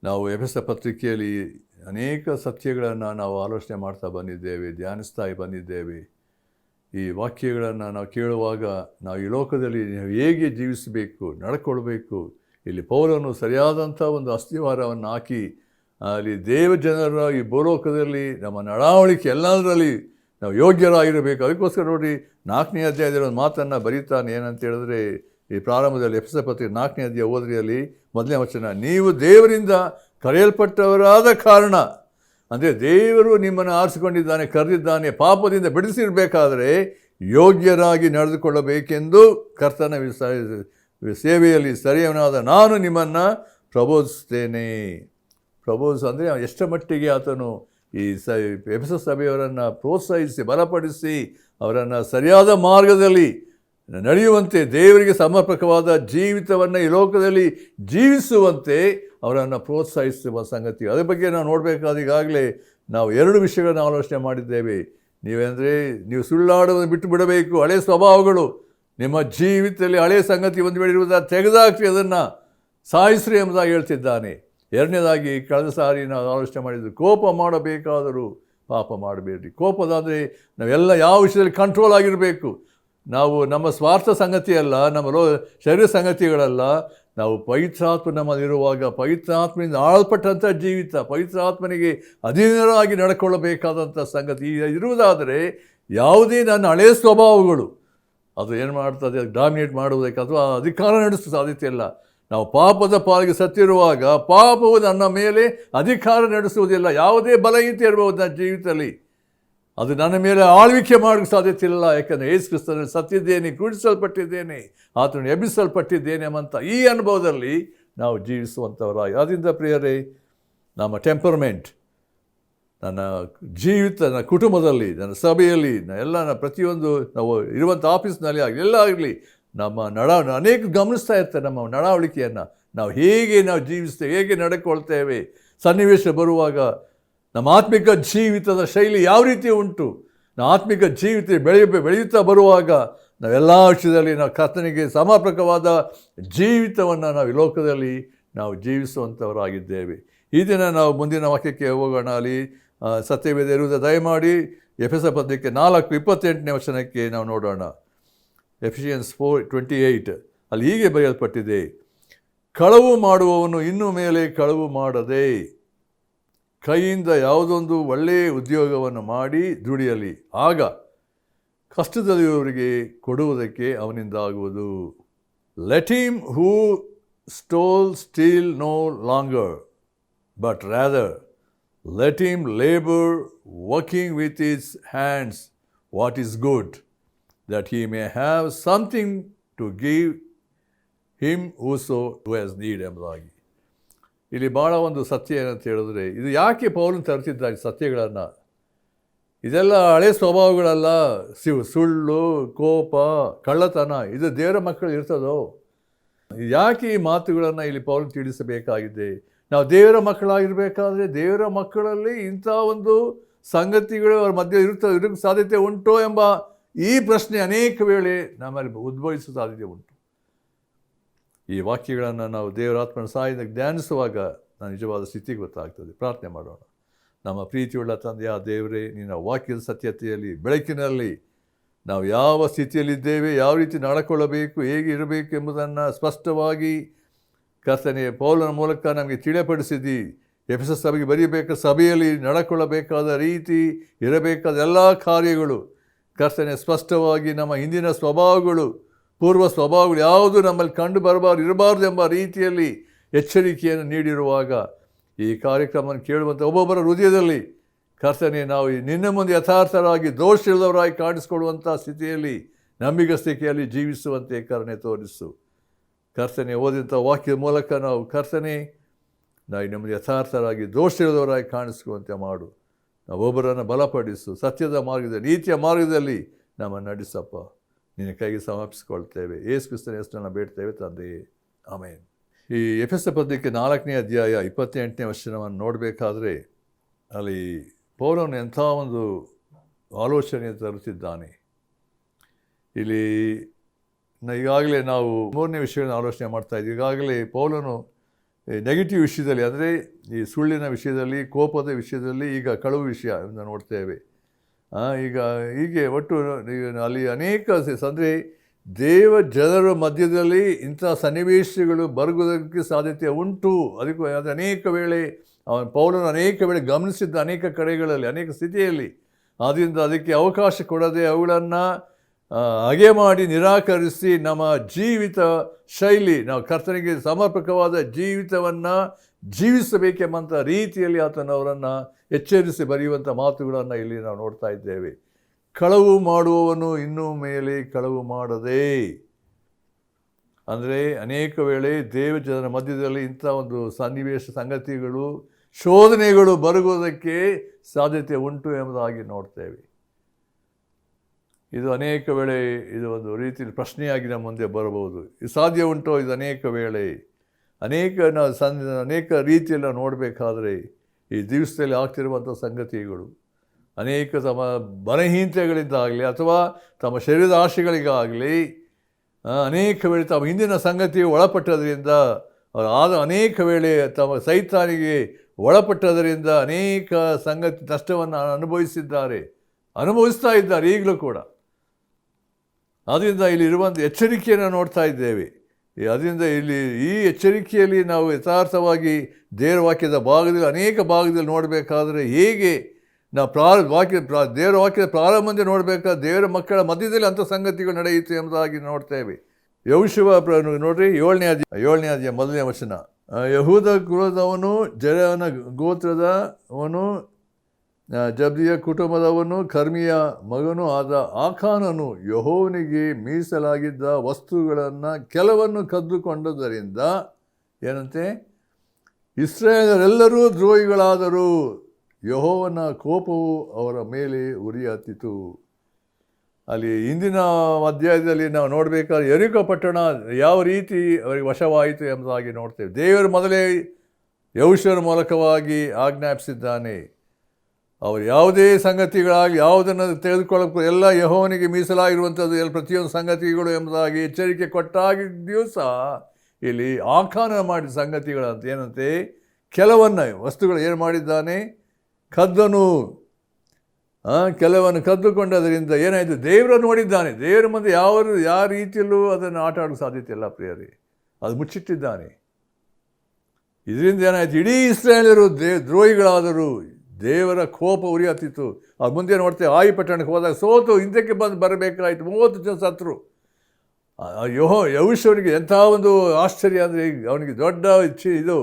ನಾವು ಎಫೆಸ ಪತ್ರಿಕೆಯಲ್ಲಿ ಅನೇಕ ಸತ್ಯಗಳನ್ನು ನಾವು ಆಲೋಚನೆ ಮಾಡ್ತಾ ಬಂದಿದ್ದೇವೆ, ಧ್ಯಾನಿಸ್ತಾ ಬಂದಿದ್ದೇವೆ. ಈ ವಾಕ್ಯಗಳನ್ನು ನಾವು ಕೇಳುವಾಗ ನಾವು ಈ ಲೋಕದಲ್ಲಿ ಹೇಗೆ ಜೀವಿಸಬೇಕು, ನಡ್ಕೊಳ್ಬೇಕು, ಇಲ್ಲಿ ಪೌಲನು ಸರಿಯಾದಂಥ ಒಂದು ಅಸ್ತಿವಾರವನ್ನು ಹಾಕಿ ಅಲ್ಲಿ ದೇವಜನರ ಈ ಭೂಲೋಕದಲ್ಲಿ ನಮ್ಮ ನಡಾವಳಿಕೆ ಎಲ್ಲದರಲ್ಲಿ ನಾವು ಯೋಗ್ಯರಾಗಿರಬೇಕು. ಅದಕ್ಕೋಸ್ಕರ ನೋಡಿ 4ನೇ ಅಧ್ಯಾಯದಲ್ಲಿ ಒಂದು ಮಾತನ್ನು ಬರೀತಾನೆ. ಏನಂತ ಹೇಳಿದ್ರೆ, ಈ ಪ್ರಾರಂಭದಲ್ಲಿ ಎಫೆಸ ಪತ್ರಿಕೆ 4ನೇ ಅಧ್ಯಾಯ ಓದ್ರಿಯಲ್ಲಿ 1ನೇ ವಚನ, ನೀವು ದೇವರಿಂದ ಕರೆಯಲ್ಪಟ್ಟವರಾದ ಕಾರಣ, ಅಂದರೆ ದೇವರು ನಿಮ್ಮನ್ನು ಆರಿಸಿಕೊಂಡಿದ್ದಾನೆ, ಕರೆದಿದ್ದಾನೆ, ಪಾಪದಿಂದ ಬಿಡಿಸಿರಬೇಕಾದರೆ ಯೋಗ್ಯರಾಗಿ ನಡೆದುಕೊಳ್ಳಬೇಕೆಂದು ಕರ್ತನ ಸೇವೆಯಲ್ಲಿ ಸರಿಯವನಾದ ನಾನು ನಿಮ್ಮನ್ನು ಪ್ರಬೋಧಿಸ್ತೇನೆ. ಅಂದರೆ ಎಷ್ಟರ ಮಟ್ಟಿಗೆ ಆತನು ಈ ಎಫೆಸ ಸಭೆಯವರನ್ನು ಪ್ರೋತ್ಸಾಹಿಸಿ ಬಲಪಡಿಸಿ ಅವರನ್ನು ಸರಿಯಾದ ಮಾರ್ಗದಲ್ಲಿ ನಡೆಯುವಂತೆ, ದೇವರಿಗೆ ಸಮರ್ಪಕವಾದ ಜೀವಿತವನ್ನು ಈ ಲೋಕದಲ್ಲಿ ಜೀವಿಸುವಂತೆ ಅವರನ್ನು ಪ್ರೋತ್ಸಾಹಿಸುವ ಸಂಗತಿ. ಅದರ ಬಗ್ಗೆ ನಾವು ನೋಡಬೇಕಾದ ಈಗಾಗಲೇ ನಾವು 2 ವಿಷಯಗಳನ್ನು ಆಲೋಚನೆ ಮಾಡಿದ್ದೇವೆ. ನೀವು ಸುಳ್ಳಾಡುವುದನ್ನು ಬಿಟ್ಟು ಬಿಡಬೇಕು. ಹಳೆಯ ಸ್ವಭಾವಗಳು ನಿಮ್ಮ ಜೀವಿತದಲ್ಲಿ ಹಳೆಯ ಸಂಗತಿ ಒಂದು ವೇಳೆ ತೆಗೆದಾಕ್ರಿ, ಅದನ್ನು ಸಾಯಿಸ್ರಿ ಎಂಬುದಾಗಿ ಹೇಳ್ತಿದ್ದಾನೆ. 2ನೇದಾಗಿ ಕಳೆದ ಸಾರಿ ನಾವು ಆಲೋಚನೆ ಮಾಡಿದ್ದು, ಕೋಪ ಮಾಡಬೇಕಾದರೂ ಪಾಪ ಮಾಡಬೇಡ್ರಿ. ಕೋಪದಾದರೆ ನಾವೆಲ್ಲ ಯಾವ ವಿಷಯದಲ್ಲಿ ಕಂಟ್ರೋಲ್ ಆಗಿರಬೇಕು. ನಾವು ನಮ್ಮ ಸ್ವಾರ್ಥ ಸಂಗತಿ ಅಲ್ಲ, ನಮ್ಮ ಶರೀರ ಸಂಗತಿಗಳಲ್ಲ. ನಾವು ಪವಿತ್ರಾತ್ಮ ನಮ್ಮಲ್ಲಿರುವಾಗ ಪವಿತ್ರಾತ್ಮನಿಂದ ಆಳಲ್ಪಟ್ಟಂಥ ಜೀವಿತ, ಪವಿತ್ರಾತ್ಮನಿಗೆ ಅಧೀನರಾಗಿ ನಡ್ಕೊಳ್ಳಬೇಕಾದಂಥ ಸಂಗತಿ ಇರುವುದಾದರೆ ಯಾವುದೇ ನನ್ನ ಹಳೆಯ ಸ್ವಭಾವಗಳು ಅದು ಏನು ಮಾಡ್ತದೆ, ಡಾಮಿನೇಟ್ ಮಾಡುವುದಕ್ಕೆ ಅಥವಾ ಅಧಿಕಾರ ನಡೆಸುವ ಸಾಧ್ಯತೆ ಇಲ್ಲ. ನಾವು ಪಾಪದ ಪಾಲಿಗೆ ಸತ್ತಿರುವಾಗ ಪಾಪವು ನನ್ನ ಮೇಲೆ ಅಧಿಕಾರ ನಡೆಸುವುದಿಲ್ಲ. ಯಾವುದೇ ಬಲಹೀನತೆ ಇರಬಹುದು ನನ್ನ ಜೀವಿತದಲ್ಲಿ, ಅದು ನನ್ನ ಮೇಲೆ ಆಳ್ವಿಕೆ ಮಾಡೋಕ್ಕೆ ಸಾಧ್ಯತೆ ಇಲ್ಲ. ಯಾಕಂದರೆ ಯೇಸು ಕ್ರಿಸ್ತನಲ್ಲಿ ಸತ್ತಿದ್ದೇನೆ, ಕ್ರೂಡಿಸಲ್ಪಟ್ಟಿದ್ದೇನೆ, ಆತನು ಎಬ್ಬಿಸಲ್ಪಟ್ಟಿದ್ದೇನೆ ಎಂಬಂಥ ಈ ಅನುಭವದಲ್ಲಿ ನಾವು ಜೀವಿಸುವಂಥವರಾಗಿ. ಆದ್ದರಿಂದ ಪ್ರಿಯರೇ, ನಮ್ಮ ಟೆಂಪರ್ಮೆಂಟ್, ನನ್ನ ಜೀವಿತ, ನನ್ನ ಕುಟುಂಬದಲ್ಲಿ, ನನ್ನ ಸಭೆಯಲ್ಲಿ, ನನ್ನ ಪ್ರತಿಯೊಂದು ನಾವು ಇರುವಂಥ ಆಫೀಸ್ನಲ್ಲಿ ಆಗಲಿ, ಎಲ್ಲ ಆಗಲಿ, ನಮ್ಮ ಅನೇಕ ಗಮನಿಸ್ತಾ ಇರ್ತಾರೆ ನಮ್ಮ ನಡವಳಿಕೆಯನ್ನು. ನಾವು ಹೇಗೆ ಜೀವಿಸ್ತೇವೆ, ಹೇಗೆ ನಡ್ಕೊಳ್ತೇವೆ, ಸನ್ನಿವೇಶ ಬರುವಾಗ ನಮ್ಮ ಆತ್ಮಿಕ ಜೀವಿತದ ಶೈಲಿ ಯಾವ ರೀತಿ ಉಂಟು, ನಮ್ಮ ಆತ್ಮಿಕ ಜೀವಿತ ಬೆಳೆಯುತ್ತಾ ಬರುವಾಗ ನಾವೆಲ್ಲ ವಿಷಯದಲ್ಲಿ ನಾವು ಕರ್ತನಿಗೆ ಸಮರ್ಪಕವಾದ ಜೀವಿತವನ್ನು ನಾವು ಈ ಲೋಕದಲ್ಲಿ ನಾವು ಜೀವಿಸುವಂಥವರಾಗಿದ್ದೇವೆ. ಈ ದಿನ ನಾವು ಮುಂದಿನ ವಾಕ್ಯಕ್ಕೆ ಹೋಗೋಣ. ಅಲ್ಲಿ ಸತ್ಯವೇದ ಇರುವುದ ದಯಮಾಡಿ ಎಫೆಸ ಪತ್ರಿಕೆ 4:28ನೇ ವಚನಕ್ಕೆ ನಾವು ನೋಡೋಣ. ಎಫಿಷಿಯನ್ಸ್ 4:28 ಅಲ್ಲಿ ಹೀಗೆ ಬರೆಯಲ್ಪಟ್ಟಿದೆ, ಕಳವು ಮಾಡುವವನು ಇನ್ನು ಮೇಲೆ ಕಳವು ಮಾಡದೆ ಕೈಯಿಂದ ಯಾವುದೊಂದು ಒಳ್ಳೆಯ ಉದ್ಯೋಗವನ್ನು ಮಾಡಿ ದುಡಿಯಲಿ, ಆಗ ಕಷ್ಟದಲ್ಲಿರುವವರಿಗೆ ಕೊಡುವುದಕ್ಕೆ ಅವನಿಂದ ಆಗುವುದು. Let him who steal no longer, but rather let him labour working with his hands what is good, that he may have something to give him who has need ಎಂಬುದಾಗಿ. ಇಲ್ಲಿ ಭಾಳ ಒಂದು ಸತ್ಯ ಏನಂತ ಹೇಳಿದ್ರೆ, ಇದು ಯಾಕೆ ಪೌಲನು ತರ್ತಿದ್ದ ಸತ್ಯಗಳನ್ನು? ಇದೆಲ್ಲ ಹಳೆ ಸ್ವಭಾವಗಳಲ್ಲ. ಸುಳ್ಳು, ಕೋಪ, ಕಳ್ಳತನ ಇದು ದೇವರ ಮಕ್ಕಳು ಇರ್ತದೋ? ಯಾಕೆ ಈ ಮಾತುಗಳನ್ನು ಇಲ್ಲಿ ಪೌಲನು ತಿಳಿಸಬೇಕಾಗಿದೆ? ನಾವು ದೇವರ ಮಕ್ಕಳಾಗಿರಬೇಕಾದ್ರೆ ದೇವರ ಮಕ್ಕಳಲ್ಲಿ ಇಂಥ ಒಂದು ಸಂಗತಿಗಳು ಅವ್ರ ಮಧ್ಯೆ ಇರೋಕ್ಕೆ ಸಾಧ್ಯತೆ ಉಂಟೋ ಎಂಬ ಈ ಪ್ರಶ್ನೆ ಅನೇಕ ವೇಳೆ ನಮ್ಮಲ್ಲಿ ಉದ್ಭವಿಸುವ ಸಾಧ್ಯತೆ ಉಂಟು. ಈ ವಾಕ್ಯಗಳನ್ನು ನಾವು ದೇವರಾತ್ಮನ ಸಹಾಯದಿಂದ ಧ್ಯಾನಿಸುವಾಗ ನಾನು ನಿಜವಾದ ಸ್ಥಿತಿ ಗೊತ್ತಾಗ್ತದೆ. ಪ್ರಾರ್ಥನೆ ಮಾಡೋಣ. ನಮ್ಮ ಪ್ರೀತಿಯುಳ್ಳ ತಂದೆಯ ದೇವರೇ, ನಿನ್ನ ವಾಕ್ಯದ ಸತ್ಯತೆಯಲ್ಲಿ, ಬೆಳಕಿನಲ್ಲಿ ನಾವು ಯಾವ ಸ್ಥಿತಿಯಲ್ಲಿದ್ದೇವೆ, ಯಾವ ರೀತಿ ನಡ್ಕೊಳ್ಳಬೇಕು, ಹೇಗೆ ಇರಬೇಕು ಎಂಬುದನ್ನು ಸ್ಪಷ್ಟವಾಗಿ ಕರ್ತನೆ ಪೌಲನ ಮೂಲಕ ನಮಗೆ ತಿಳಿಯಪಡಿಸಿದ್ದಿ. ಎಫೆಸ ಸಭೆಗೆ ಬರೀಬೇಕಾದ ಸಭೆಯಲ್ಲಿ ನಡ್ಕೊಳ್ಳಬೇಕಾದ ರೀತಿ, ಇರಬೇಕಾದ ಎಲ್ಲ ಕಾರ್ಯಗಳು ಕರ್ತನೆ ಸ್ಪಷ್ಟವಾಗಿ ನಮ್ಮ ಹಿಂದಿನ ಸ್ವಭಾವಗಳು, ಪೂರ್ವ ಸ್ವಭಾವಗಳು ಯಾವುದು ನಮ್ಮಲ್ಲಿ ಕಂಡು ಇರಬಾರ್ದು ಎಂಬ ರೀತಿಯಲ್ಲಿ ಎಚ್ಚರಿಕೆಯನ್ನು ನೀಡಿರುವಾಗ ಈ ಕಾರ್ಯಕ್ರಮವನ್ನು ಕೇಳುವಂಥ ಒಬ್ಬೊಬ್ಬರ ಹೃದಯದಲ್ಲಿ ಕರ್ತನೆ ನಾವು ನಿನ್ನ ಮುಂದೆ ಯಥಾರ್ಥರಾಗಿ ದೋಷವಿಲ್ಲದವರಾಗಿ ಕಾಣಿಸ್ಕೊಳ್ಳುವಂಥ ಸ್ಥಿತಿಯಲ್ಲಿ, ನಂಬಿಗಸ್ತಿಕೆಯಲ್ಲಿ ಜೀವಿಸುವಂತೆ ಕರುಣೆ ತೋರಿಸು. ಕರ್ತನೆ ಓದಿದಂಥ ವಾಕ್ಯದ ಮೂಲಕ ನಾವು ಕರ್ತನೆ ನಾವು ನಮ್ಮದು ಯಥಾರ್ಥರಾಗಿ ದೋಷವಿಲ್ಲದವರಾಗಿ ಕಾಣಿಸ್ಕೊಳ್ಳುವಂತೆ ಮಾಡು. ನಾವೊಬ್ಬರನ್ನು ಬಲಪಡಿಸು. ಸತ್ಯದ ಮಾರ್ಗದಲ್ಲಿ, ನೀತಿಯ ಮಾರ್ಗದಲ್ಲಿ ನಮ್ಮನ್ನು ನಡೆಸಪ್ಪ. ನಿನ್ನ ಕೈಗೆ ಸಮರ್ಪಿಸಿಕೊಳ್ತೇವೆ. ಯೇಸು ಕ್ರಿಸ್ತನ ಹೆಸರನ್ನು ಬೇಡ್ತೇವೆ ತಂದೆಯೇ, ಆಮೇನ್. ಈ ಎಫೆಸ ಪತ್ರಿಕೆ 4ನೇ ಅಧ್ಯಾಯ 28ನೇ ವಚನವನ್ನು ನೋಡಬೇಕಾದ್ರೆ ಅಲ್ಲಿ ಪೌಲನು ಎಂಥ ಒಂದು ಆಲೋಚನೆ ತರುತ್ತಿದ್ದಾನೆ. ಇಲ್ಲಿ ಈಗಾಗಲೇ ನಾವು 3ನೇ ವಿಷಯವನ್ನು ಆಲೋಚನೆ ಮಾಡ್ತಾಯಿದ್ವಿ. ಈಗಾಗಲೇ ಪೌಲನು ನೆಗೆಟಿವ್ ವಿಷಯದಲ್ಲಿ, ಅಂದರೆ ಈ ಸುಳ್ಳಿನ ವಿಷಯದಲ್ಲಿ, ಕೋಪದ ವಿಷಯದಲ್ಲಿ, ಈಗ ಕಳವು ವಿಷಯ ನೋಡ್ತೇವೆ. ಈಗ ಹೀಗೆ ಒಟ್ಟು ಅಲ್ಲಿ ಅನೇಕ ಅಂದರೆ ಜನರ ಮಧ್ಯದಲ್ಲಿ ಇಂಥ ಸನ್ನಿವೇಶಗಳು ಬರುವುದಕ್ಕೆ ಸಾಧ್ಯತೆ ಉಂಟು. ಅದಕ್ಕೂ ಅದು ಅನೇಕ ವೇಳೆ ಪೌಲನು ಅನೇಕ ವೇಳೆ ಗಮನಿಸಿದ್ದ ಅನೇಕ ಕಡೆಗಳಲ್ಲಿ, ಅನೇಕ ಸ್ಥಿತಿಯಲ್ಲಿ. ಆದ್ದರಿಂದ ಅದಕ್ಕೆ ಅವಕಾಶ ಕೊಡದೆ ಅವುಗಳನ್ನು ಹಾಗೆ ಮಾಡಿ ನಿರಾಕರಿಸಿ ನಮ್ಮ ಜೀವಿತ ಶೈಲಿ, ನಾವು ಕರ್ತನಿಗೆ ಸಮರ್ಪಕವಾದ ಜೀವಿತವನ್ನು ಜೀವಿಸಬೇಕೆಂಬಂಥ ರೀತಿಯಲ್ಲಿ ಆತನವರನ್ನು ಎಚ್ಚರಿಸಿ ಬರೆಯುವಂಥ ಮಾತುಗಳನ್ನು ಇಲ್ಲಿ ನಾವು ನೋಡ್ತಾ ಇದ್ದೇವೆ. ಕಳವು ಮಾಡುವವನು ಇನ್ನೂ ಮೇಲೆ ಕಳವು ಮಾಡದೆ, ಅಂದರೆ ಅನೇಕ ವೇಳೆ ಜನರ ಮಧ್ಯದಲ್ಲಿ ಇಂಥ ಒಂದು ಸನ್ನಿವೇಶ, ಸಂಗತಿಗಳು, ಶೋಧನೆಗಳು ಬರುವುದಕ್ಕೆ ಸಾಧ್ಯತೆ ಉಂಟು ಎಂಬುದಾಗಿ ನೋಡ್ತೇವೆ. ಇದು ಅನೇಕ ವೇಳೆ ಇದು ಒಂದು ರೀತಿಯಲ್ಲಿ ಪ್ರಶ್ನೆಯಾಗಿ ನಮ್ಮ ಮುಂದೆ ಬರಬಹುದು. ಇದು ಸಾಧ್ಯ ಉಂಟೋ? ಇದು ಅನೇಕ ವೇಳೆ ಅನೇಕ ರೀತಿಯಲ್ಲಿ ನಾವು ನೋಡಬೇಕಾದ್ರೆ ಈ ದಿವಸದಲ್ಲಿ ಆಗ್ತಿರುವಂಥ ಸಂಗತಿಗಳು, ಅನೇಕ ತಮ್ಮ ಬಲಹೀನತೆಗಳಿಂದಾಗಲಿ ಅಥವಾ ತಮ್ಮ ಶರೀರದ ಆಶೆಗಳಿಗಾಗಲಿ ಅನೇಕ ವೇಳೆ ತಮ್ಮ ಹಿಂದಿನ ಸಂಗತಿಗೆ ಒಳಪಟ್ಟದರಿಂದ, ಅನೇಕ ವೇಳೆ ತಮ್ಮ ಸೈತಾನಿಗೆ ಒಳಪಟ್ಟದರಿಂದ ಅನೇಕ ನಷ್ಟವನ್ನು ಅನುಭವಿಸ್ತಾ ಇದ್ದಾರೆ ಈಗಲೂ ಕೂಡ. ಆದ್ದರಿಂದ ಇಲ್ಲಿ ಇರುವಂಥ ಎಚ್ಚರಿಕೆಯನ್ನು ನೋಡ್ತಾ ಇದ್ದೇವೆ. ಅದರಿಂದ ಇಲ್ಲಿ ಈ ಎಚ್ಚರಿಕೆಯಲ್ಲಿ ನಾವು ಯಥಾರ್ಥವಾಗಿ ದೇವರ ವಾಕ್ಯದ ಭಾಗದಲ್ಲಿ, ಅನೇಕ ಭಾಗದಲ್ಲಿ ನೋಡಬೇಕಾದ್ರೆ ಹೇಗೆ ನಾವು ದೇವರ ವಾಕ್ಯದ ಪ್ರಾರಂಭದಿಂದ ನೋಡಬೇಕಾದ್ರೆ ದೇವರ ಮಕ್ಕಳ ಮಧ್ಯದಲ್ಲಿ ಅಂಥ ಸಂಗತಿಗಳು ನಡೆಯಿತು ಎಂಬುದಾಗಿ ನೋಡ್ತೇವೆ. ಯೆಹೋಶುವ ನೋಡ್ರಿ 7ನೇ ಅಧ್ಯಾಯ 1ನೇ ವಚನ. ಯಹೂದ ಕುಲದವನು, ಜೆರಹನ ಗೋತ್ರದವನು, ಜಬ್ದಿಯ ಕುಟುಂಬದವನು, ಕರ್ಮಿಯ ಮಗನೂ ಆದ ಆಖಾನನು ಯೆಹೋವನಿಗೆ ಮೀಸಲಾಗಿದ್ದ ವಸ್ತುಗಳನ್ನು ಕೆಲವನ್ನು ಕದ್ದುಕೊಂಡದರಿಂದ ಏನಂತೆ, ಇಸ್ರಾಯೇಲರೆಲ್ಲರೂ ದ್ರೋಹಿಗಳಾದರು, ಯೆಹೋವನ ಕೋಪವು ಅವರ ಮೇಲೆ ಉರಿ ಹತ್ತಿತು. ಅಲ್ಲಿ ಹಿಂದಿನ ಅಧ್ಯಾಯದಲ್ಲಿ ನಾವು ನೋಡಬೇಕಾದ್ರೆ ಯೆರಿಕೋ ಪಟ್ಟಣ ಯಾವ ರೀತಿ ಅವರಿಗೆ ವಶವಾಯಿತು ಎಂಬುದಾಗಿ ನೋಡ್ತೇವೆ. ದೇವರು ಮೊದಲೇ ಯೆಹೋಶುವನ ಮೂಲಕವಾಗಿ ಆಜ್ಞಾಪಿಸಿದ್ದಾನೆ, ಅವರು ಯಾವುದೇ ಸಂಗತಿಗಳಾಗಲಿ ಯಾವುದನ್ನು ತೆಗೆದುಕೊಳ್ಳಬೇಕು ಎಲ್ಲ ಯೆಹೋವನಿಗೆ ಮೀಸಲಾಗಿರುವಂಥದ್ದು, ಎಲ್ಲ ಪ್ರತಿಯೊಂದು ಸಂಗತಿಗಳು ಎಂಬುದಾಗಿ ಎಚ್ಚರಿಕೆ ಕೊಟ್ಟಾಗಿದ್ದರೂ ಸಹ ಇಲ್ಲಿ ಆಖಾನ ಮಾಡಿದ ಸಂಗತಿಗಳಂತ ಏನಂತೆ, ಕೆಲವನ್ನು ವಸ್ತುಗಳು ಏನು ಮಾಡಿದ್ದಾನೆ, ಕದ್ದನು. ಕೆಲವನ್ನು ಕದ್ದುಕೊಂಡದರಿಂದ ಏನಾಯಿತು, ದೇವರನ್ನು ನೋಡಿದ್ದಾನೆ. ದೇವರ ಮುಂದೆ ಯಾವ ರೀತಿಯಲ್ಲೂ ಅದನ್ನು ಆಟ ಆಡೋ ಸಾಧ್ಯತೆ ಇಲ್ಲ ಪ್ರಿಯರೇ, ಅದು ಮುಚ್ಚಿಟ್ಟಿದ್ದಾನೆ. ಇದರಿಂದ ಏನಾಯಿತು, ಇಡೀ ಇಸ್ರಾಯೇಲರು ದ್ರೋಹಿಗಳಾದರು, ದೇವರ ಕೋಪ ಉರಿ ಹತ್ತಿತು. ಅದು ಮುಂದೆ ನೋಡ್ತೇವೆ, ಆಯಿ ಪಟ್ಟಣಕ್ಕೆ ಹೋದಾಗ ಸೋತು ಹಿಂದಕ್ಕೆ ಬರಬೇಕಾಯಿತು, 30 ಜನ ಸತ್ರು. ಯೆಹೋಶುವನಿಗೆ ಎಂಥ ಒಂದು ಆಶ್ಚರ್ಯ ಅಂದರೆ, ಅವನಿಗೆ ದೊಡ್ಡ ಇದು,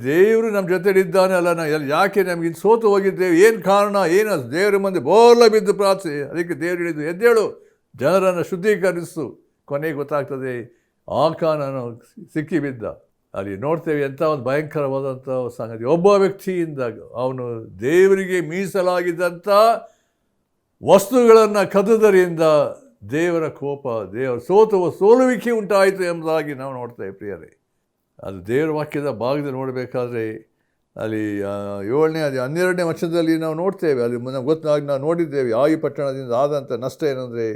ದೇವರು ನಮ್ಮ ಜೊತೆಲಿದ್ದಾನೆ ಅಲ್ಲ, ಯಾಕೆ ನಮಗೆ ಇದು ಸೋತು ಹೋಗಿದ್ದೇವೆ, ಏನು ಕಾರಣ, ಏನು ದೇವರ ಮುಂದೆ ಬೋರ್ಲ ಬಿದ್ದು ಪ್ರಾರ್ಥನೆ. ಅದಕ್ಕೆ ದೇವರು ಹೇಳಿದ್ದು, ಎದ್ದೇಳು, ಜನರನ್ನು ಶುದ್ಧೀಕರಿಸು. ಕೊನೆಗೆ ಗೊತ್ತಾಗ್ತದೆ, ಆಖಾನನು ಸಿಕ್ಕಿಬಿದ್ದ. ಅಲ್ಲಿ ನೋಡ್ತೇವೆ ಎಂಥ ಒಂದು ಭಯಂಕರವಾದಂಥ ಸಂಗತಿ. ಒಬ್ಬ ವ್ಯಕ್ತಿಯಿಂದ ಅವನು ದೇವರಿಗೆ ಮೀಸಲಾಗಿದ್ದಂಥ ವಸ್ತುಗಳನ್ನು ಕದ್ದುದರಿಂದ ದೇವರ ಕೋಪ, ಸೋಲುವಿಕೆ ಉಂಟಾಯಿತು ಎಂಬುದಾಗಿ ನಾವು ನೋಡ್ತೇವೆ ಪ್ರಿಯರೇ. ಅದು ದೇವರ ವಾಕ್ಯದ ಭಾಗದಲ್ಲಿ ನೋಡಬೇಕಾದ್ರೆ ಅಲ್ಲಿ 7ನೇ 12ನೇ ವಚನದಲ್ಲಿ ನಾವು ನೋಡ್ತೇವೆ. ಅಲ್ಲಿ ನಮ್ಗೆ ನಾವು ನೋಡಿದ್ದೇವೆ ಆಯಿ ಪಟ್ಟಣದಿಂದ ಆದಂಥ ನಷ್ಟ ಏನಂದರೆ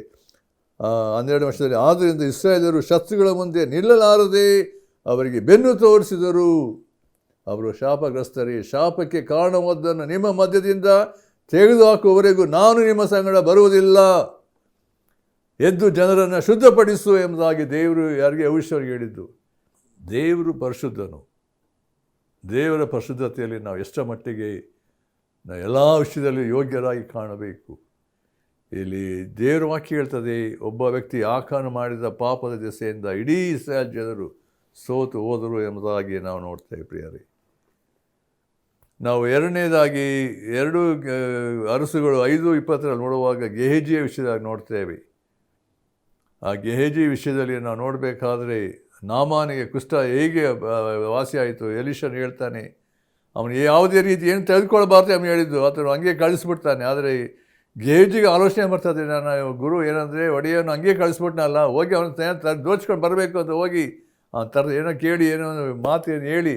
12ನೇ ವಚನದಲ್ಲಿ, ಆದ್ದರಿಂದ ಇಸ್ರಾಯೇಲರು ಶತ್ರುಗಳ ಮುಂದೆ ನಿಲ್ಲಲಾರದೆ ಅವರಿಗೆ ಬೆನ್ನು ತೋರಿಸಿದರು. ಅವರು ಶಾಪಗ್ರಸ್ತರೇ, ಶಾಪಕ್ಕೆ ಕಾರಣವಾದನ್ನು ನಿಮ್ಮ ಮಧ್ಯದಿಂದ ತೆಗೆದುಹಾಕುವವರೆಗೂ ನಾನು ನಿಮ್ಮ ಸಂಗಡ ಬರುವುದಿಲ್ಲ, ಎದ್ದು ಜನರನ್ನು ಶುದ್ಧಪಡಿಸು ಎಂಬುದಾಗಿ ದೇವರು ಯಾರಿಗೆ, ಯೆಹೋಶುವನಿಗೆ ಹೇಳಿದ್ದು. ದೇವರು ಪರಿಶುದ್ಧನು. ದೇವರ ಪರಿಶುದ್ಧತೆಯಲ್ಲಿ ನಾವು ಎಷ್ಟರ ಮಟ್ಟಿಗೆ ನಾವು ಎಲ್ಲ ವಿಷಯದಲ್ಲಿ ಯೋಗ್ಯರಾಗಿ ಕಾಣಬೇಕು. ಇಲ್ಲಿ ದೇವರ ವಾಕ್ಯ ಹೇಳ್ತದೆ, ಒಬ್ಬ ವ್ಯಕ್ತಿ ಆಖಾನ ಮಾಡಿದ ಪಾಪದ ದೆಸೆಯಿಂದ ಇಡೀ ಇಸ್ರಾಯೇಲ್ ಜನರು ಸೋತು ಹೋದರು ಎಂಬುದಾಗಿ ನಾವು ನೋಡ್ತೇವೆ ಪ್ರಿಯರೇ. ನಾವು ಎರಡನೇದಾಗಿ 2 ಅರಸುಗಳು 5:20 ನೋಡುವಾಗ ಗೆಹಜಿಯ ವಿಷಯದಾಗ ನೋಡ್ತೇವೆ. ಆ ಗೆಹಜಿ ವಿಷಯದಲ್ಲಿ ನಾವು ನೋಡಬೇಕಾದ್ರೆ ನಾಮಾನಿಗೆ ಕುಷ್ಠ ಹೇಗೆ ವಾಸಿಯಾಯಿತು. ಎಲಿಷನು ಹೇಳ್ತಾನೆ, ಅವನು ಯಾವುದೇ ರೀತಿ ಏನು ತೆಗೆದುಕೊಳ್ಬಾರ್ದು ಅವನು ಹೇಳಿದ್ದು, ಆತನು ಹಂಗೆ ಕಳಿಸ್ಬಿಡ್ತಾನೆ. ಆದರೆ ಗೆಹಜಿಗೆ ಆಲೋಚನೆ ಬರ್ತದೆ, ನಾನು ಗುರು ಏನಂದರೆ ಒಡೆಯನು ಹಂಗೆ ಕಳಿಸ್ಬಿಟ್ನಲ್ಲ, ಹೋಗಿ ಅವನು ದೋಚ್ಕೊಂಡು ಬರಬೇಕು ಅಂತ ಹೋಗಿ ಏನೋ ಕೇಳಿ ಏನೋ ಮಾತೇನು ಹೇಳಿ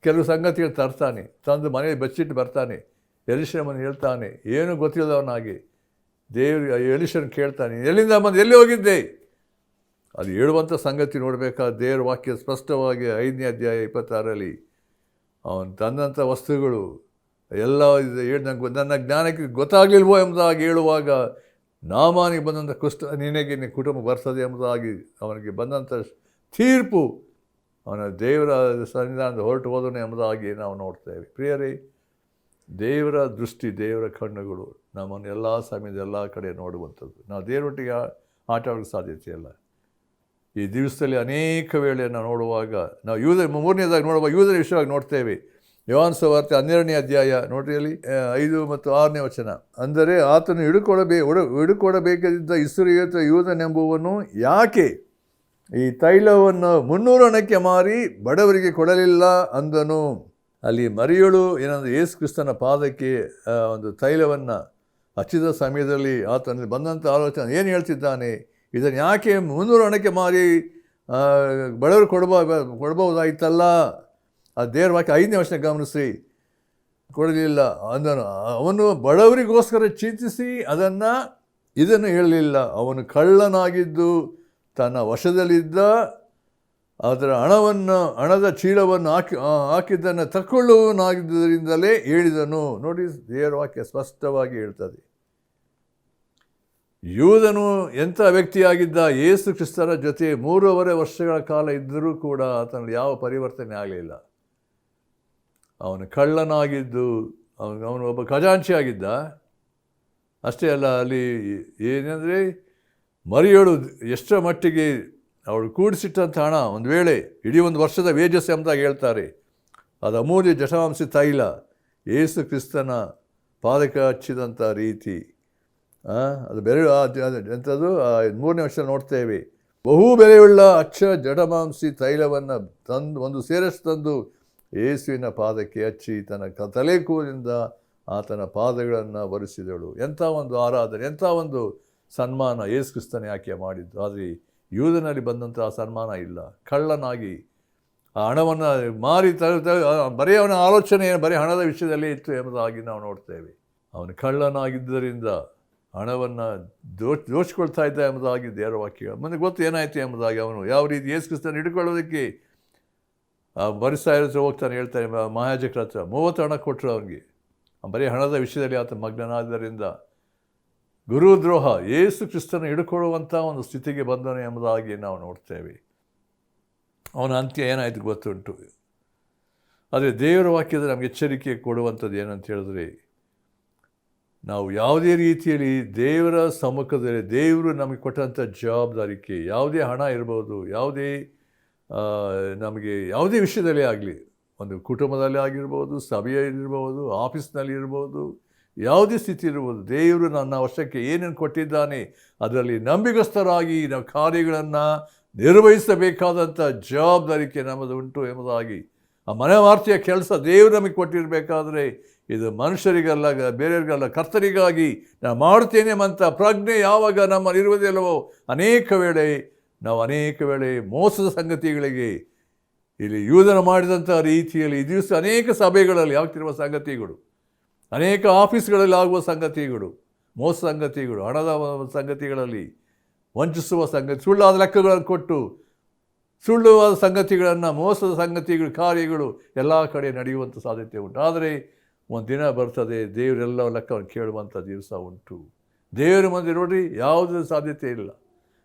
ಕೆಲವು ಸಂಗತಿಗಳು ತರ್ತಾನೆ, ತಂದು ಮನೆಗೆ ಬಚ್ಚಿಟ್ಟು ಬರ್ತಾನೆ. ಎಲಿಷನ ಹೇಳ್ತಾನೆ, ಏನೂ ಗೊತ್ತಿಲ್ಲದವನಾಗಿ. ದೇವರು ಎಲಿಷನ್ ಕೇಳ್ತಾನೆ, ಎಲ್ಲಿಂದ ಬಂದು ಎಲ್ಲಿ ಹೋಗಿದ್ದೆ, ಅಲ್ಲಿ ಹೇಳುವಂಥ ಸಂಗತಿ ನೋಡಬೇಕಾದ ದೇವರ ವಾಕ್ಯ ಸ್ಪಷ್ಟವಾಗಿ 5ನೇ ಅಧ್ಯಾಯ 26ರಲ್ಲಿ ಅವನು ತಂದಂಥ ವಸ್ತುಗಳು ಎಲ್ಲ ನನ್ನ ಜ್ಞಾನಕ್ಕೆ ಗೊತ್ತಾಗಲಿಲ್ವೋ ಎಂಬುದಾಗಿ ಹೇಳುವಾಗ ನಾಮಾನಿಗೆ ಬಂದಂಥ ನಿನಗೆ ನಿನ್ನ ಕುಟುಂಬ ಬರ್ತದೆ ಎಂಬುದಾಗಿ ಅವನಿಗೆ ಬಂದಂಥ ತೀರ್ಪು ಅವನ ದೇವರ ಸನ್ನಿಧಾನದ ಹೊರಟು ಹೋದನು ಎಂಬುದಾಗಿ ನಾವು ನೋಡ್ತೇವೆ. ಪ್ರಿಯರೇ, ದೇವರ ದೃಷ್ಟಿ, ದೇವರ ಕಣ್ಣುಗಳು ನಮ್ಮನ್ನು ಎಲ್ಲ ಸಮಯದ ಎಲ್ಲ ಕಡೆ ನೋಡುವಂಥದ್ದು. ನಾವು ದೇವರೊಟ್ಟಿಗೆ ಆಟ ಆಡೋಕ್ಕೆ ಸಾಧ್ಯತೆ ಇಲ್ಲ. ಈ ದಿವಸದಲ್ಲಿ ಅನೇಕ ವೇಳೆ ನಾವು ನೋಡುವಾಗ ನಾವು ಮೂರನೇದಾಗಿ ನೋಡುವಾಗ ಯೂದನ ವಿಷಯವಾಗಿ ನೋಡ್ತೇವೆ. ಯೋಹಾನ ಸುವಾರ್ತೆ 12ನೇ ಅಧ್ಯಾಯ ನೋಡ್ರಿ, ಅಲ್ಲಿ 5 ಮತ್ತು 6ನೇ ವಚನ. ಅಂದರೆ ಆತನು ಹಿಡುಕೊಡಬೇಕಿದ್ದ ಇಸ್ರಾಯೇಲ್ ಯೂದನೆಂಬುವನು ಯಾಕೆ ಈ ತೈಲವನ್ನು 300 ಹಣಕ್ಕೆ ಮಾರಿ ಬಡವರಿಗೆ ಕೊಡಲಿಲ್ಲ ಅಂದನು. ಅಲ್ಲಿ ಮರಿಯಳು ಏನಂದರೆ ಯೇಸು ಕ್ರಿಸ್ತನ ಪಾದಕ್ಕೆ ಒಂದು ತೈಲವನ್ನು ಹಚ್ಚಿದ ಸಮಯದಲ್ಲಿ ಆತನಲ್ಲಿ ಬಂದಂಥ ಆಲೋಚನೆ ಏನು ಹೇಳ್ತಿದ್ದಾನೆ, ಇದನ್ನು ಯಾಕೆ 300 ಹಣಕ್ಕೆ ಮಾರಿ ಬಡವರು ಕೊಡ್ಬೋದಾಗಿತ್ತಲ್ಲ. ಆ ದೇವರ ವಾಕ್ಯ 5ನೇ ವಚನ ಗಮನಿಸಿ, ಕೊಡಲಿಲ್ಲ ಅಂದನು. ಅವನು ಬಡವರಿಗೋಸ್ಕರ ಚಿಂತಿಸಿ ಇದನ್ನು ಹೇಳಲಿಲ್ಲ. ಅವನು ಕಳ್ಳನಾಗಿದ್ದು ತನ್ನ ವಶದಲ್ಲಿದ್ದ ಅದರ ಹಣದ ಚೀಲವನ್ನು ಹಾಕಿದ್ದನ್ನು ತಕ್ಕೊಳ್ಳುವನಾಗಿದ್ದರಿಂದಲೇ ಹೇಳಿದನು. ನೋಡಿ, ದೇವರ ವಾಕ್ಯ ಸ್ಪಷ್ಟವಾಗಿ ಹೇಳ್ತದೆ. ಯೂದನು ಎಂಥ ವ್ಯಕ್ತಿಯಾಗಿದ್ದ, ಯೇಸು ಕ್ರಿಸ್ತರ ಜೊತೆ 3.5 ವರ್ಷಗಳ ಕಾಲ ಇದ್ದರೂ ಕೂಡ ಆತನಲ್ಲಿ ಯಾವ ಪರಿವರ್ತನೆ ಆಗಲಿಲ್ಲ. ಅವನು ಕಳ್ಳನಾಗಿದ್ದು ಅವನು ಒಬ್ಬ ಖಜಾಂಚಿಯಾಗಿದ್ದ. ಅಷ್ಟೇ ಅಲ್ಲ, ಅಲ್ಲಿ ಏನಂದರೆ ಮರಿಯಳು ಎಷ್ಟರ ಮಟ್ಟಿಗೆ ಅವಳು ಕೂಡಿಸಿಟ್ಟಂಥ ಹಣ ಒಂದು ವೇಳೆ ಇಡೀ ಒಂದು ವರ್ಷದ ವೇಜಸ್ ಎಂಬುದಾಗಿ ಹೇಳ್ತಾರೆ. ಅದು ಅಮೂಲ್ಯ ಜಟಾಂಶ ತೈಲ ಯೇಸು ಕ್ರಿಸ್ತನ ಪಾದಕ್ಕೆ ಹಚ್ಚಿದಂಥ ರೀತಿ. ಅದು ಎಂಥದ್ದು 3ನೇ ವರ್ಷ ನೋಡ್ತೇವೆ. ಬಹು ಬೆಲೆಯುಳ್ಳ ಜಟಮಾಂಸಿ ತೈಲವನ್ನು ಒಂದು ಸೇರಷ್ಟು ತಂದು ಯೇಸುವಿನ ಪಾದಕ್ಕೆ ಹಚ್ಚಿ ತನ್ನ ತಲೆ ಕೂದಲಿಂದ ಆತನ ಪಾದಗಳನ್ನು ಒರೆಸಿದಳು. ಎಂಥ ಒಂದು ಆರಾಧನೆ, ಎಂಥ ಒಂದು ಸನ್ಮಾನ ಯೇಸು ಕ್ರಿಸ್ತನ ಯಾಕೆ ಮಾಡಿದ್ದು. ಆದರೆ ಯೂದನಲ್ಲಿ ಬಂದಂಥ ಸನ್ಮಾನ ಇಲ್ಲ. ಕಳ್ಳನಾಗಿ ಆ ಹಣವನ್ನು ಮಾರಿ ಬರೀ ಅವನ ಆಲೋಚನೆ ಬರೀ ಹಣದ ವಿಷಯದಲ್ಲಿ ಇತ್ತು ಎಂಬುದಾಗಿ ನಾವು ನೋಡ್ತೇವೆ. ಅವನು ಕಳ್ಳನಾಗಿದ್ದರಿಂದ ಹಣವನ್ನು ದೋಚಿಕೊಳ್ತಾ ಇದ್ದ ಎಂಬುದಾಗಿ ದೇವರ ವಾಕ್ಯ. ಮುಂದೆ ಗೊತ್ತು ಏನಾಯಿತು ಎಂಬುದಾಗಿ. ಅವನು ಯಾವ ರೀತಿ ಯೇಸು ಕ್ರಿಸ್ತನ ಹಿಡ್ಕೊಳ್ಳೋದಕ್ಕೆ ಬರಿಸಾಯರ ಹತ್ರ ಹೋಗ್ತಾನೆ, ಹೇಳ್ತಾನೆ ಮಹಾಯಾಜಕರ ಹತ್ರ 30 ಹಣ ಕೊಟ್ಟರು ಅವನಿಗೆ. ಬರೀ ಹಣದ ವಿಷಯದಲ್ಲಿ ಆತ ಮಗ್ನನಾದ್ದರಿಂದ ಗುರುದ್ರೋಹ, ಯೇಸು ಕ್ರಿಸ್ತನ ಹಿಡ್ಕೊಳ್ಳುವಂಥ ಒಂದು ಸ್ಥಿತಿಗೆ ಬಂದನು ಎಂಬುದಾಗಿ ನಾವು ನೋಡ್ತೇವೆ. ಅವನ ಅಂತ್ಯ ಏನಾಯಿತು ಗೊತ್ತುಂಟು. ಆದರೆ ದೇವರ ವಾಕ್ಯದ ನಮಗೆ ಎಚ್ಚರಿಕೆ ಕೊಡುವಂಥದ್ದು ಏನಂತ ಹೇಳಿದ್ರೆ, ನಾವು ಯಾವುದೇ ರೀತಿಯಲ್ಲಿ ದೇವರ ಸಮ್ಮುಖದಲ್ಲಿ ದೇವರು ನಮಗೆ ಕೊಟ್ಟಂಥ ಜವಾಬ್ದಾರಿಕೆ, ಯಾವುದೇ ಹಣ ಇರ್ಬೋದು, ನಮಗೆ ಯಾವುದೇ ವಿಷಯದಲ್ಲೇ ಆಗಲಿ, ಒಂದು ಕುಟುಂಬದಲ್ಲಿ ಆಗಿರ್ಬೋದು, ಸಭೆಯಲ್ಲಿರ್ಬೋದು, ಆಫೀಸ್ನಲ್ಲಿ ಇರ್ಬೋದು, ಯಾವುದೇ ಸ್ಥಿತಿ ಇರ್ಬೋದು, ದೇವರು ನನ್ನ ವರ್ಷಕ್ಕೆ ಏನೇನು ಕೊಟ್ಟಿದ್ದಾನೆ ಅದರಲ್ಲಿ ನಂಬಿಗಸ್ತರಾಗಿ ನಾವು ಕಾರ್ಯಗಳನ್ನು ನಿರ್ವಹಿಸಬೇಕಾದಂಥ ಜವಾಬ್ದಾರಿಕೆ ನಮ್ಮದು ಉಂಟು ಎಂಬುದಾಗಿ. ಆ ಮನೆವಾರ್ತೆಯ ಕೆಲಸ ದೇವರು ನಮಗೆ ಕೊಟ್ಟಿರಬೇಕಾದ್ರೆ ಇದು ಮನುಷ್ಯರಿಗಲ್ಲ, ಬೇರೆಯವ್ರಿಗಲ್ಲ, ಕರ್ತರಿಗಾಗಿ ನಾನು ಮಾಡುತ್ತೇನೆ ಅಂತ ಪ್ರಜ್ಞೆ ಯಾವಾಗ ನಮ್ಮಲ್ಲಿರುವುದಿಲ್ಲವೋ ಅನೇಕ ವೇಳೆ ಮೋಸದ ಸಂಗತಿಗಳಿಗೆ, ಇಲ್ಲಿ ಯೂದನ ಮಾಡಿದಂಥ ರೀತಿಯಲ್ಲಿ ಈ ದಿವಸ ಅನೇಕ ಸಭೆಗಳಲ್ಲಿ ಆಗ್ತಿರುವ ಸಂಗತಿಗಳು, ಅನೇಕ ಆಫೀಸ್ಗಳಲ್ಲಿ ಆಗುವ ಸಂಗತಿಗಳು, ಮೋಸ ಸಂಗತಿಗಳು, ಹಣದ ಸಂಗತಿಗಳಲ್ಲಿ ವಂಚಿಸುವ ಸಂಗತಿ, ಸುಳ್ಳಾದ ಲೆಕ್ಕಗಳನ್ನು ಕೊಟ್ಟು ಸುಳ್ಳುವಾದ ಸಂಗತಿಗಳನ್ನು, ಮೋಸದ ಸಂಗತಿಗಳು, ಕಾರ್ಯಗಳು ಎಲ್ಲ ಕಡೆ ನಡೆಯುವಂಥ ಸಾಧ್ಯತೆ ಉಂಟು. ಆದರೆ ಒಂದು ದಿನ ಬರ್ತದೆ, ದೇವರೆಲ್ಲ ಲೆಕ್ಕವನ್ನು ಕೇಳುವಂಥ ದಿವಸ ಉಂಟು. ದೇವರ ಮುಂದೆ ನೋಡ್ರಿ ಯಾವುದೇ ಸಾಧ್ಯತೆ ಇಲ್ಲ.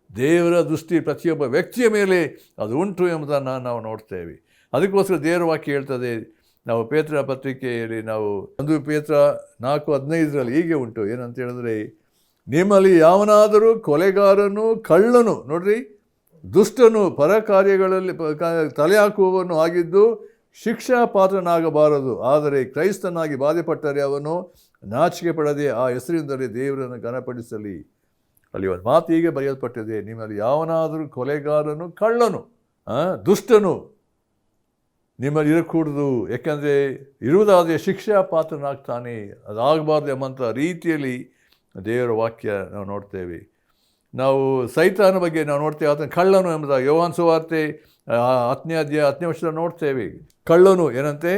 ದೇವರ ದೃಷ್ಟಿ ಪ್ರತಿಯೊಬ್ಬ ವ್ಯಕ್ತಿಯ ಮೇಲೆ ಅದು ಉಂಟು ಎಂಬುದನ್ನು ನಾವು ನೋಡ್ತೇವೆ. ಅದಕ್ಕೋಸ್ಕರ ದೇವರ ವಾಕ್ಯ ಹೇಳ್ತದೆ, ನಾವು ಪೇತ್ರ ಪತ್ರಿಕೆಯಲ್ಲಿ ನಾವು 1 ಪೇತ್ರ 4:15 ಹೀಗೆ ಉಂಟು. ಏನಂತ ಹೇಳಿದ್ರೆ, ನಿಮ್ಮಲ್ಲಿ ಯಾವನಾದರೂ ಕೊಲೆಗಾರನು, ಕಳ್ಳನು, ನೋಡ್ರಿ, ದುಷ್ಟನು, ಪರ ಕಾರ್ಯಗಳಲ್ಲಿ ತಲೆ ಹಾಕುವವನು ಆಗಿದ್ದು ಶಿಕ್ಷಾ ಪಾತ್ರನಾಗಬಾರದು. ಆದರೆ ಕ್ರೈಸ್ತನಾಗಿ ಬಾಧೆಪಟ್ಟರೆ ಅವನು ನಾಚಿಕೆ ಪಡದೆ ಆ ಹೆಸರಿನಿಂದಲೇ ದೇವರನ್ನು ಘನಪಡಿಸಲಿ. ಅಲ್ಲಿ ಒಂದು ಮಾತು ಹೀಗೆ ಬರೆಯಲ್ಪಟ್ಟಿದೆ, ನಿಮ್ಮಲ್ಲಿ ಯಾವನಾದರೂ ಕೊಲೆಗಾರನು, ಕಳ್ಳನು, ದುಷ್ಟನು ನಿಮ್ಮಲ್ಲಿ ಇರಕೂಡದು, ಯಾಕೆಂದರೆ ಇರುವುದಾದರೆ ಶಿಕ್ಷಾ ಪಾತ್ರನಾಗ್ತಾನೆ, ಅದಾಗಬಾರ್ದು ಎಂಬಂಥ ರೀತಿಯಲ್ಲಿ ದೇವರ ವಾಕ್ಯ ನಾವು ನೋಡ್ತೇವೆ. ನಾವು ಸೈತಾನ ಬಗ್ಗೆ ನಾವು ನೋಡ್ತೇವೆ, ಆತನ ಕಳ್ಳನು ಎಂಬುದಾಗಿ ಯೋಹಾನ ಸುವಾರ್ತೆ 10ನೇ ಅಧ್ಯಾಯ 10ನೇ ವರ್ಷದಲ್ಲಿ ನೋಡ್ತೇವೆ. ಕಳ್ಳನು ಏನಂತೆ,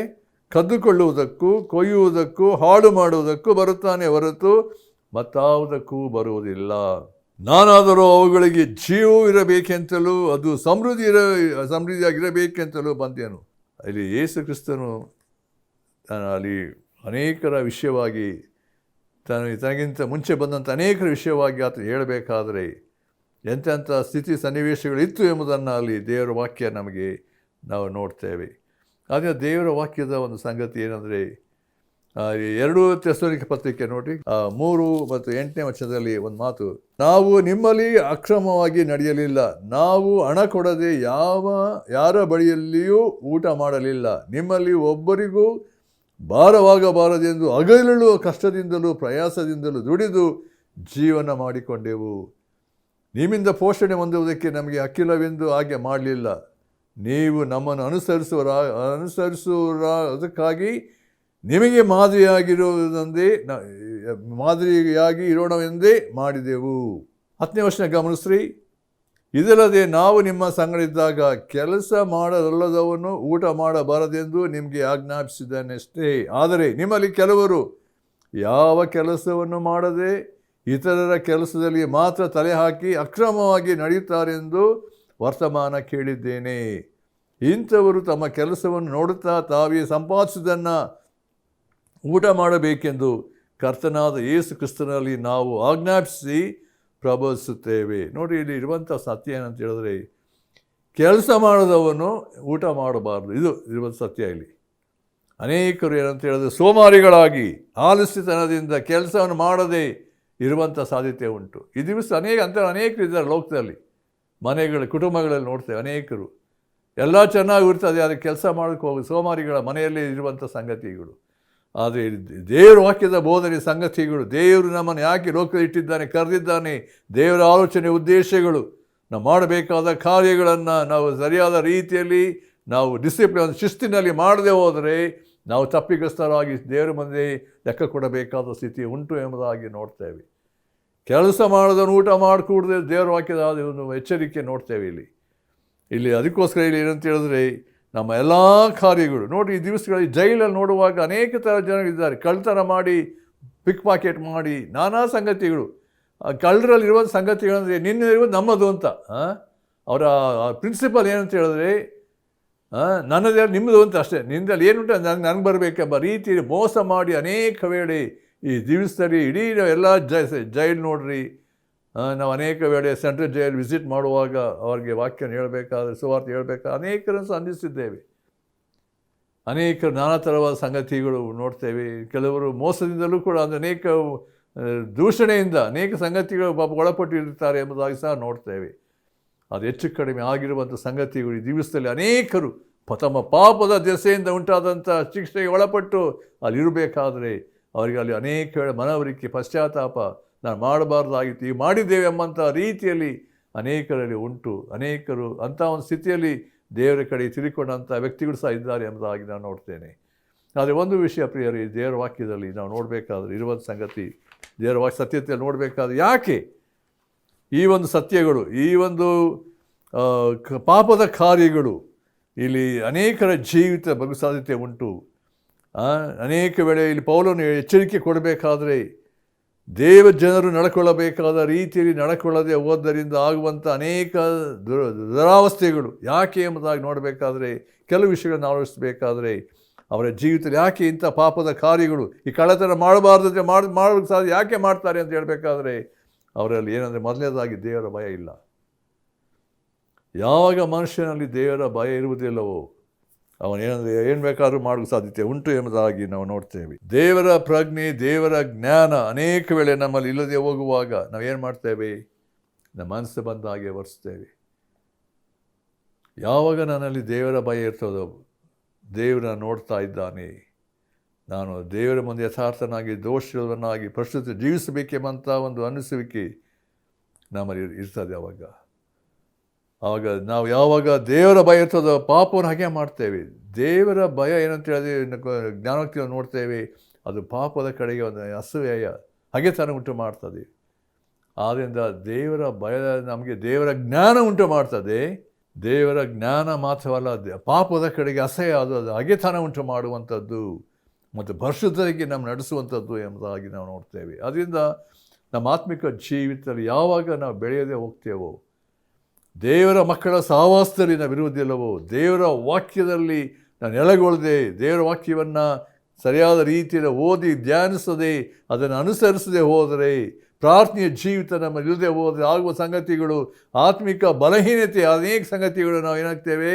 ಕದ್ದುಕೊಳ್ಳುವುದಕ್ಕೂ ಕೊಯ್ಯುವುದಕ್ಕೂ ಹಾಳು ಮಾಡುವುದಕ್ಕೂ ಬರುತ್ತಾನೆ ಹೊರತು ಮತ್ತಾವುದಕ್ಕೂ ಬರುವುದಿಲ್ಲ. ನಾನಾದರೂ ಅವುಗಳಿಗೆ ಜೀವವು ಇರಬೇಕೆಂತಲೂ ಅದು ಸಮೃದ್ಧಿಯಾಗಿರಬೇಕೆಂತಲೂ ಬಂದೆನು. ಇಲ್ಲಿ ಯೇಸು ಕ್ರಿಸ್ತನು ಅಲ್ಲಿ ಅನೇಕರ ವಿಷಯವಾಗಿ ತನಗಿಂತ ಮುಂಚೆ ಬಂದಂಥ ಅನೇಕರ ವಿಷಯವಾಗಿ ಆತ ಹೇಳಬೇಕಾದರೆ ಎಂತೆಂಥ ಸ್ಥಿತಿ ಸನ್ನಿವೇಶಗಳಿತ್ತು ಎಂಬುದನ್ನು ಅಲ್ಲಿ ದೇವರ ವಾಕ್ಯ ನಮಗೆ ನಾವು ನೋಡ್ತೇವೆ. ಆದರೆ ದೇವರ ವಾಕ್ಯದ ಒಂದು ಸಂಗತಿ ಏನಂದರೆ 2 ತೆಸಲೋನಿಕ ಪತ್ರಿಕೆ ನೋಡಿ 3 ಮತ್ತು 8ನೇ ವಚನದಲ್ಲಿ ಒಂದು ಮಾತು, ನಾವು ನಿಮ್ಮಲ್ಲಿ ಅಕ್ರಮವಾಗಿ ನಡೆಯಲಿಲ್ಲ, ನಾವು ಹಣ ಕೊಡದೆ ಯಾರ ಬಳಿಯಲ್ಲಿಯೂ ಊಟ ಮಾಡಲಿಲ್ಲ, ನಿಮ್ಮಲ್ಲಿ ಒಬ್ಬರಿಗೂ ಭಾರವಾಗಬಾರದೆಂದು ಹಗಲಿರುಳು ಕಷ್ಟದಿಂದಲೂ ಪ್ರಯಾಸದಿಂದಲೂ ದುಡಿದು ಜೀವನ ಮಾಡಿಕೊಂಡೆವು. ನಿಮ್ಮಿಂದ ಪೋಷಣೆ ಹೊಂದುವುದಕ್ಕೆ ನಮಗೆ ಹಕ್ಕಿಲ್ಲವೆಂದು ಹಾಗೆ ಮಾಡಲಿಲ್ಲ, ನೀವು ನಮ್ಮನ್ನು ಅನುಸರಿಸುವುದಕ್ಕಾಗಿ ನಿಮಗೆ ಮಾದರಿಯಾಗಿ ಇರೋಣವೆಂದೇ ಮಾಡಿದೆವು. 10ನೇ ವಚನ ಗಮನಿಸ್ರಿ. ಇದಲ್ಲದೆ ನಾವು ನಿಮ್ಮ ಸಂಗಡಿದ್ದಾಗ ಕೆಲಸ ಮಾಡಲಲ್ಲದವನು ಊಟ ಮಾಡಬಾರದೆಂದು ನಿಮಗೆ ಆಜ್ಞಾಪಿಸಿದನಷ್ಟೇ. ಆದರೆ ನಿಮ್ಮಲ್ಲಿ ಕೆಲವರು ಯಾವ ಕೆಲಸವನ್ನು ಮಾಡದೆ ಇತರರ ಕೆಲಸದಲ್ಲಿ ಮಾತ್ರ ತಲೆ ಹಾಕಿ ಅಕ್ರಮವಾಗಿ ನಡೆಯುತ್ತಾರೆಂದು ವರ್ತಮಾನ ಕೇಳಿದ್ದೇನೆ. ಇಂಥವರು ತಮ್ಮ ಕೆಲಸವನ್ನು ನೋಡುತ್ತಾ ತಾವೇ ಸಂಪಾದಿಸಿದ್ದನ್ನು ಊಟ ಮಾಡಬೇಕೆಂದು ಕರ್ತನಾದ ಯೇಸು ಕ್ರಿಸ್ತನಲ್ಲಿ ನಾವು ಆಜ್ಞಾಪಿಸಿ ಪ್ರಬೋಧಿಸುತ್ತೇವೆ. ನೋಡಿ, ಇಲ್ಲಿ ಇರುವಂಥ ಸತ್ಯ ಏನಂತ ಹೇಳಿದ್ರೆ, ಕೆಲಸ ಮಾಡದವನು ಊಟ ಮಾಡಬಾರ್ದು. ಇದು ಇರುವಂಥ ಸತ್ಯ. ಇಲ್ಲಿ ಅನೇಕರು ಏನಂತ ಹೇಳಿದ್ರೆ ಸೋಮಾರಿಗಳಾಗಿ ಆಲಸ್ಯತನದಿಂದ ಕೆಲಸವನ್ನು ಮಾಡದೆ ಇರುವಂಥ ಸಾಧ್ಯತೆ ಉಂಟು. ಈ ದಿವಸ ಅನೇಕರು ಇದ್ದಾರೆ ಲೋಕದಲ್ಲಿ, ಕುಟುಂಬಗಳಲ್ಲಿ ನೋಡ್ತೇವೆ. ಅನೇಕರು ಎಲ್ಲ ಚೆನ್ನಾಗಿರ್ತದೆ, ಆದರೆ ಕೆಲಸ ಮಾಡೋಕ್ಕೆ ಹೋಗಿ ಸೋಮಾರಿಗಳ ಮನೆಯಲ್ಲಿ ಇರುವಂಥ ಸಂಗತಿಗಳು. ಆದರೆ ದೇವರ ವಾಕ್ಯದ ಬೋಧನೆ ಸಂಗತಿಗಳು, ದೇವರು ನಮ್ಮನ್ನು ಯಾಕೆ ಲೋಕದಲ್ಲಿ ಇಟ್ಟಿದ್ದಾನೆ, ಕರೆದಿದ್ದಾನೆ, ದೇವರ ಆಲೋಚನೆ ಉದ್ದೇಶಗಳು, ನಾವು ಮಾಡಬೇಕಾದ ಕಾರ್ಯಗಳನ್ನು ನಾವು ಸರಿಯಾದ ರೀತಿಯಲ್ಲಿ ನಾವು ಡಿಸಿಪ್ಲಿನ್ ಶಿಸ್ತಿನಲ್ಲಿ ಮಾಡದೆ ಹೋದರೆ ನಾವು ತಪ್ಪಿಗಸ್ತರಾಗಿ ದೇವರ ಮುಂದೆ ಲೆಕ್ಕ ಕೊಡಬೇಕಾದ ಸ್ಥಿತಿ ಉಂಟು ಎಂಬುದಾಗಿ ನೋಡ್ತೇವೆ. ಕೆಲಸ ಮಾಡೋದನ್ನು ಊಟ ಮಾಡಿಕೊಡದೆ ದೇವರ ವಾಕ್ಯದ ಒಂದು ಎಚ್ಚರಿಕೆ ನೋಡ್ತೇವೆ ಇಲ್ಲಿ. ಅದಕ್ಕೋಸ್ಕರ ಇಲ್ಲಿ ಏನಂತ ಹೇಳಿದ್ರೆ, ನಮ್ಮ ಎಲ್ಲ ಕಾರ್ಯಗಳು ನೋಡಿ, ಈ ದಿವಸಗಳಲ್ಲಿ ಜೈಲಲ್ಲಿ ನೋಡುವಾಗ ಅನೇಕ ಥರ ಜನರಿದ್ದಾರೆ. ಕಳ್ತನ ಮಾಡಿ, ಪಿಕ್ ಪಾಕೆಟ್ ಮಾಡಿ, ನಾನಾ ಸಂಗತಿಗಳು. ಕಳ್ಳರಲ್ಲಿರುವ ಸಂಗತಿಗಳಂದರೆ ನಿನ್ನಿರುವುದು ನಮ್ಮದು ಅಂತ. ಅವರ ಪ್ರಿನ್ಸಿಪಲ್ ಏನಂತ ಹೇಳಿದ್ರೆ, ನನ್ನದೇ ನಿಮ್ಮದು ಅಂತ ಅಷ್ಟೇ, ನಿಂದಲ್ಲಿ ಏನುಂಟು ನನಗೆ ಬರಬೇಕೆಂಬ ರೀತಿಯಲ್ಲಿ ಮೋಸ ಮಾಡಿ ಅನೇಕ ವೇಳೆ ಈ ದಿವಸದಲ್ಲಿ ಇಡೀ ಎಲ್ಲ ಜೈಲು ನೋಡ್ರಿ. ನಾವು ಅನೇಕ ವೇಳೆ ಸೆಂಟ್ರಲ್ ಜೈಲ್ ವಿಸಿಟ್ ಮಾಡುವಾಗ ಅವ್ರಿಗೆ ವಾಕ್ಯನ ಹೇಳಬೇಕಾದ್ರೆ, ಸುವಾರ್ತೆ ಹೇಳಬೇಕಾದ್ರೆ ಅನೇಕರನ್ನು ಸಂಧಿಸಿದ್ದೇವೆ. ಅನೇಕ ನಾನಾ ಥರವಾದ ಸಂಗತಿಗಳು ನೋಡ್ತೇವೆ. ಕೆಲವರು ಮೋಸದಿಂದಲೂ ಕೂಡ ಅನೇಕ ದೂಷಣೆಯಿಂದ ಅನೇಕ ಸಂಗತಿಗಳು ಒಳಪಟ್ಟಿರುತ್ತಾರೆ ಎಂಬುದಾಗಿ ಸಹ ನೋಡ್ತೇವೆ. ಅದು ಹೆಚ್ಚು ಕಡಿಮೆ ಆಗಿರುವಂಥ ಸಂಗತಿಗಳು ಈ ದಿವಸದಲ್ಲಿ ಅನೇಕರು ತಮ್ಮ ಪಾಪದ ದೆಸೆಯಿಂದ ಉಂಟಾದಂಥ ಶಿಕ್ಷೆಗೆ ಒಳಪಟ್ಟು ಅಲ್ಲಿರಬೇಕಾದ್ರೆ ಅವರಿಗೆ ಅಲ್ಲಿ ಅನೇಕ ಮನವರಿಕೆ, ಪಶ್ಚಾತ್ತಾಪ, ನಾನು ಮಾಡಬಾರ್ದಾಗಿತ್ತು, ಈಗ ಮಾಡಿದ್ದೇವೆ ಎಂಬಂಥ ರೀತಿಯಲ್ಲಿ ಅನೇಕರಲ್ಲಿ ಉಂಟು. ಅನೇಕರು ಅಂಥ ಒಂದು ಸ್ಥಿತಿಯಲ್ಲಿ ದೇವರ ಕಡೆ ತಿರುಗಿಕೊಂಡಂಥ ವ್ಯಕ್ತಿಗಳು ಸಹ ಇದ್ದಾರೆ ಎಂಬುದಾಗಿ ನಾನು ನೋಡ್ತೇನೆ. ಆದರೆ ಒಂದು ವಿಷಯ ಪ್ರಿಯರೇ, ದೇವರ ವಾಕ್ಯದಲ್ಲಿ ನಾವು ನೋಡಬೇಕಾದ್ರೆ ಇರುವಂಥ ಸಂಗತಿ, ದೇವರ ವಾಕ್ಯ ಸತ್ಯತೆಯಲ್ಲಿ ನೋಡಬೇಕಾದ್ರೆ ಯಾಕೆ ಈ ಒಂದು ಸತ್ಯಗಳು, ಈ ಒಂದು ಪಾಪದ ಕಾರ್ಯಗಳು ಇಲ್ಲಿ ಅನೇಕರ ಜೀವಿತ ಬಗೆ ಸಾಧ್ಯತೆ ಉಂಟು. ಅನೇಕ ವೇಳೆ ಇಲ್ಲಿ ಪೌಲನು ಎಚ್ಚರಿಕೆ ಕೊಡಬೇಕಾದ್ರೆ ದೇವ ಜನರು ನಡ್ಕೊಳ್ಳಬೇಕಾದ ರೀತಿಯಲ್ಲಿ ನಡ್ಕೊಳ್ಳದೆ ಹೋದ್ದರಿಂದ ಆಗುವಂಥ ಅನೇಕ ದುರಾವಸ್ಥೆಗಳು ಯಾಕೆ ಎಂಬುದಾಗಿ ನೋಡಬೇಕಾದ್ರೆ, ಕೆಲವು ವಿಷಯಗಳನ್ನು ಆಲೋಚಿಸಬೇಕಾದ್ರೆ ಅವರ ಜೀವಿತದಲ್ಲಿ ಯಾಕೆ ಇಂಥ ಪಾಪದ ಕಾರ್ಯಗಳು, ಈ ಕಳ್ಳತನ ಮಾಡಬಾರ್ದಂದರೆ ಮಾಡೋಕ್ಕೆ ಸಾಧ್ಯ ಯಾಕೆ ಮಾಡ್ತಾರೆ ಅಂತ ಹೇಳಬೇಕಾದ್ರೆ ಅವರಲ್ಲಿ ಏನಂದರೆ, ಮೊದಲನೇದಾಗಿ ದೇವರ ಭಯ ಇಲ್ಲ. ಯಾವಾಗ ಮನುಷ್ಯನಲ್ಲಿ ದೇವರ ಭಯ ಇರುವುದಿಲ್ಲವೋ ಅವನೇನಂದರೆ ಏನು ಬೇಕಾದ್ರೂ ಮಾಡೋಕ್ಕೆ ಸಾಧ್ಯತೆ ಉಂಟು ಎಂಬುದಾಗಿ ನಾವು ನೋಡ್ತೇವೆ. ದೇವರ ಪ್ರಜ್ಞೆ, ದೇವರ ಜ್ಞಾನ ಅನೇಕ ವೇಳೆ ನಮ್ಮಲ್ಲಿ ಇಲ್ಲದೆ ಹೋಗುವಾಗ ನಾವೇನು ಮಾಡ್ತೇವೆ, ನಮ್ಮ ಮನಸ್ಸು ಬಂದ ಹಾಗೆ ವರ್ತಿಸ್ತೇವೆ. ಯಾವಾಗ ನನ್ನಲ್ಲಿ ದೇವರ ಭಯ ಇರ್ತದೋ, ದೇವರ ನೋಡ್ತಾ ಇದ್ದಾನೆ, ನಾನು ದೇವರ ಮುಂದೆ ಯಥಾರ್ಥನಾಗಿ ದೋಷವನ್ನಾಗಿ ಪ್ರಸ್ತುತ ಜೀವಿಸಬೇಕೆಂಬಂಥ ಒಂದು ಅನ್ನಿಸುವಿಕೆ ನಮ್ಮಲ್ಲಿ ಇರ್ತದೆ. ಆವಾಗ ನಾವು ಯಾವಾಗ ದೇವರ ಭಯ ಇರ್ತದೋ ಪಾಪವನ್ನು ಹಾಗೆ ಮಾಡ್ತೇವೆ. ದೇವರ ಭಯ ಏನಂತ ಹೇಳಿದ್ರೆ ಜ್ಞಾನೋಕ್ತಿಯನ್ನು ನೋಡ್ತೇವೆ, ಅದು ಪಾಪದ ಕಡೆಗೆ ಒಂದು ಅಸೂಯೆಯ ಹಗೆತನ ಉಂಟು ಮಾಡ್ತದೆ. ಆದ್ದರಿಂದ ದೇವರ ಭಯ ನಮಗೆ ದೇವರ ಜ್ಞಾನ ಉಂಟು ಮಾಡ್ತದೆ. ದೇವರ ಜ್ಞಾನ ಮಾತ್ರವಲ್ಲ, ಪಾಪದ ಕಡೆಗೆ ಅಸಹ್ಯ, ಅದು ಹಗೆತನ ಉಂಟು ಮಾಡುವಂಥದ್ದು ಮತ್ತು ಪರಿಶುದ್ಧರಿಗೆ ನಮ್ಮ ನಡೆಸುವಂಥದ್ದು ಎಂಬುದಾಗಿ ನಾವು ನೋಡ್ತೇವೆ. ಅದರಿಂದ ನಮ್ಮ ಆತ್ಮಿಕ ಜೀವಿತದಲ್ಲಿ ಯಾವಾಗ ನಾವು ಬೆಳೆಯದೇ ಹೋಗ್ತೇವೋ, ದೇವರ ಮಕ್ಕಳ ಸಹವಾಸದಲ್ಲಿ ನಾವು ಇರುವುದಿಲ್ಲವೋ, ದೇವರ ವಾಕ್ಯದಲ್ಲಿ ನಾನು ನೆಲೆಗೊಳ್ಳದೆ, ದೇವರ ವಾಕ್ಯವನ್ನು ಸರಿಯಾದ ರೀತಿಯಲ್ಲಿ ಓದಿ ಧ್ಯಾನಿಸದೆ ಅದನ್ನು ಅನುಸರಿಸದೆ ಹೋದರೆ, ಪ್ರಾರ್ಥನೆಯ ಜೀವಿತ ನಮ್ಮ ಇಲ್ಲದೆ ಹೋದರೆ ಆಗುವ ಸಂಗತಿಗಳು, ಆತ್ಮಿಕ ಬಲಹೀನತೆ, ಅನೇಕ ಸಂಗತಿಗಳು ನಾವು ಏನಾಗ್ತೇವೆ,